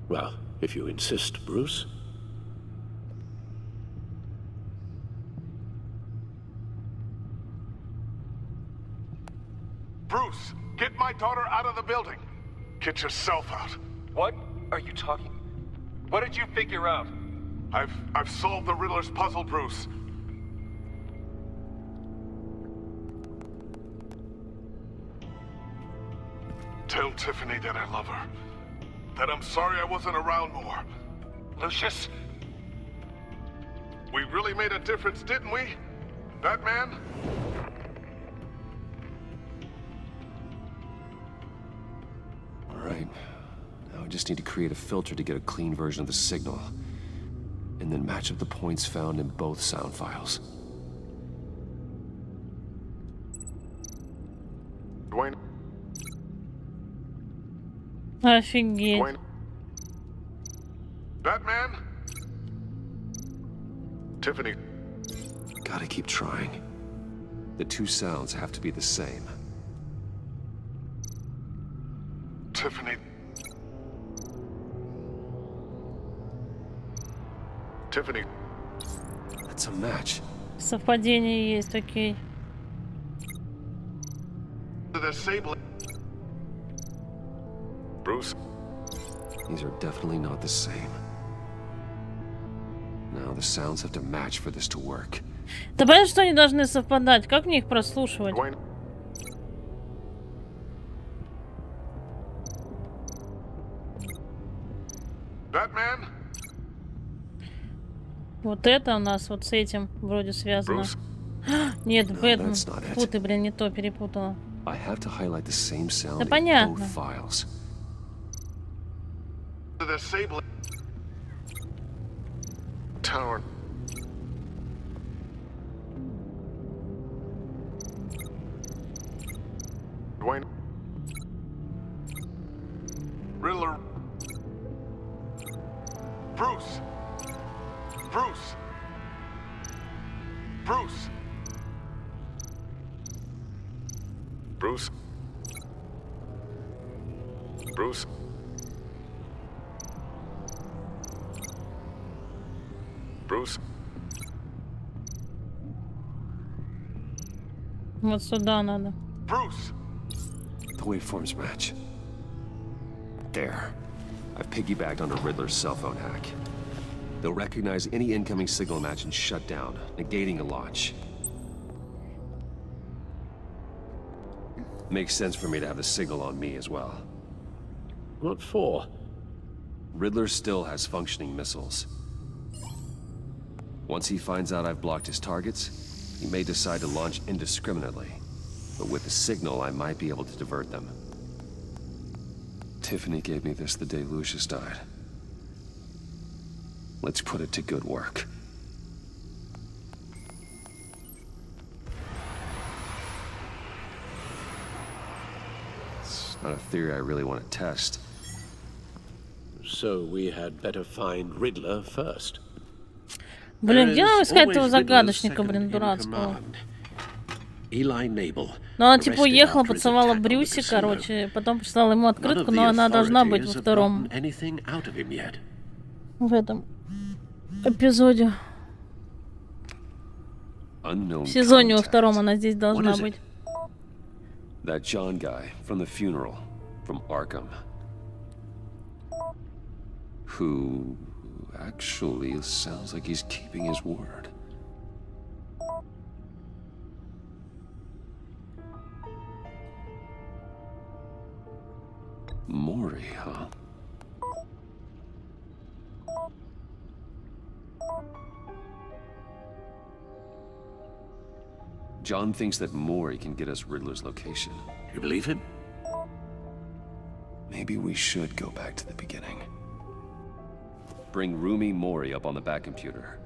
Well, if you insist, Bruce. Bruce, get my daughter out of the building. Get yourself out. What are you talking? What did you figure out? I've solved the Riddler's puzzle, Bruce. Tell Tiffany that I love her. That I'm sorry I wasn't around more. Lucius? We really made a difference, didn't we? Batman? Right. Now I just need to create a filter to get a clean version of the signal. And then match up the points found in both sound files. Dwayne. Офигеть. Dwayne. Batman? Tiffany. Gotta keep trying. The two sounds have to be the same. Tiffany. Tiffany. That's a match. Совпадение есть, окей. Disable. Bruce. These are definitely not the same. Now the sounds have to match for this to work. Да понятно, что они должны совпадать. Как мне их прослушивать? Dwayne. Batman? Вот это у нас вот с этим вроде связано. Нет, Бэтмен. Фу, ты, блин, не то перепутала. Да понятно. Tower. Dwayne. Riddler. Bruce. Bruce. Bruce. Bruce. Bruce. Bruce. Вот сюда надо. Bruce. The waveforms match. There. I've piggybacked onto Riddler's cell phone hack. They'll recognize any incoming signal match and shut down, negating a launch. Makes sense for me to have the signal on me as well. What for? Riddler still has functioning missiles. Once he finds out I've blocked his targets, he may decide to launch indiscriminately. But with the signal, I might be able to divert them. Tiffany gave me this the day Lucius died. Let's put it to good work. Not a theory I really want to test. So we had better find Riddler first. Блин, где нам искать этого загадочника, блин, дурацкого? Ну, она типа уехала, поцеловала Брюси, короче, потом прислала ему открытку, но она должна быть во втором... В этом эпизоде. В сезоне во втором она здесь должна быть. That John guy from the funeral, from Arkham. Who actually sounds like he's keeping his word. Maury, huh? John thinks that Maury can get us Riddler's location. You believe him? Maybe we should go back to the beginning. Bring Roomy Maury up on the back computer.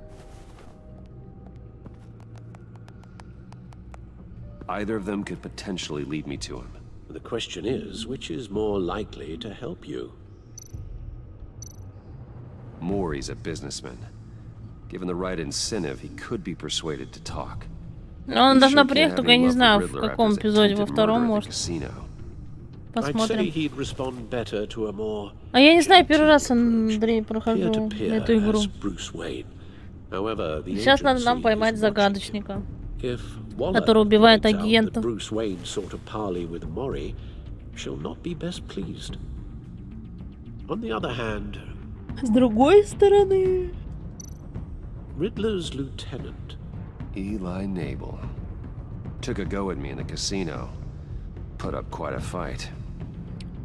Either of them could potentially lead me to him. The question is, which is more likely to help you? Maury's a businessman. Given the right incentive, he could be persuaded to talk. Но он должна приехать, только я не знаю, в каком эпизоде, во втором, может. Посмотрим. А я не знаю, первый раз, Андрей, прохожу эту игру. Сейчас надо нам поймать загадочника, который убивает агента. С другой стороны... Riddler's lieutenant, Eli Nabel, took a go at me in the casino. Put up quite a fight.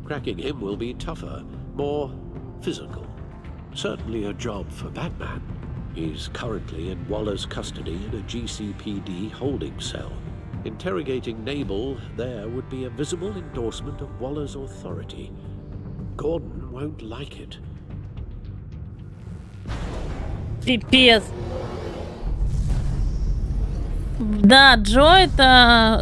Cracking him will be tougher, more physical. Certainly a job for Batman. He's currently in Waller's custody in a GCPD holding cell. Interrogating Nabel there would be a visible endorsement of Waller's authority. Gordon won't like it. Пипец. Да, Джо это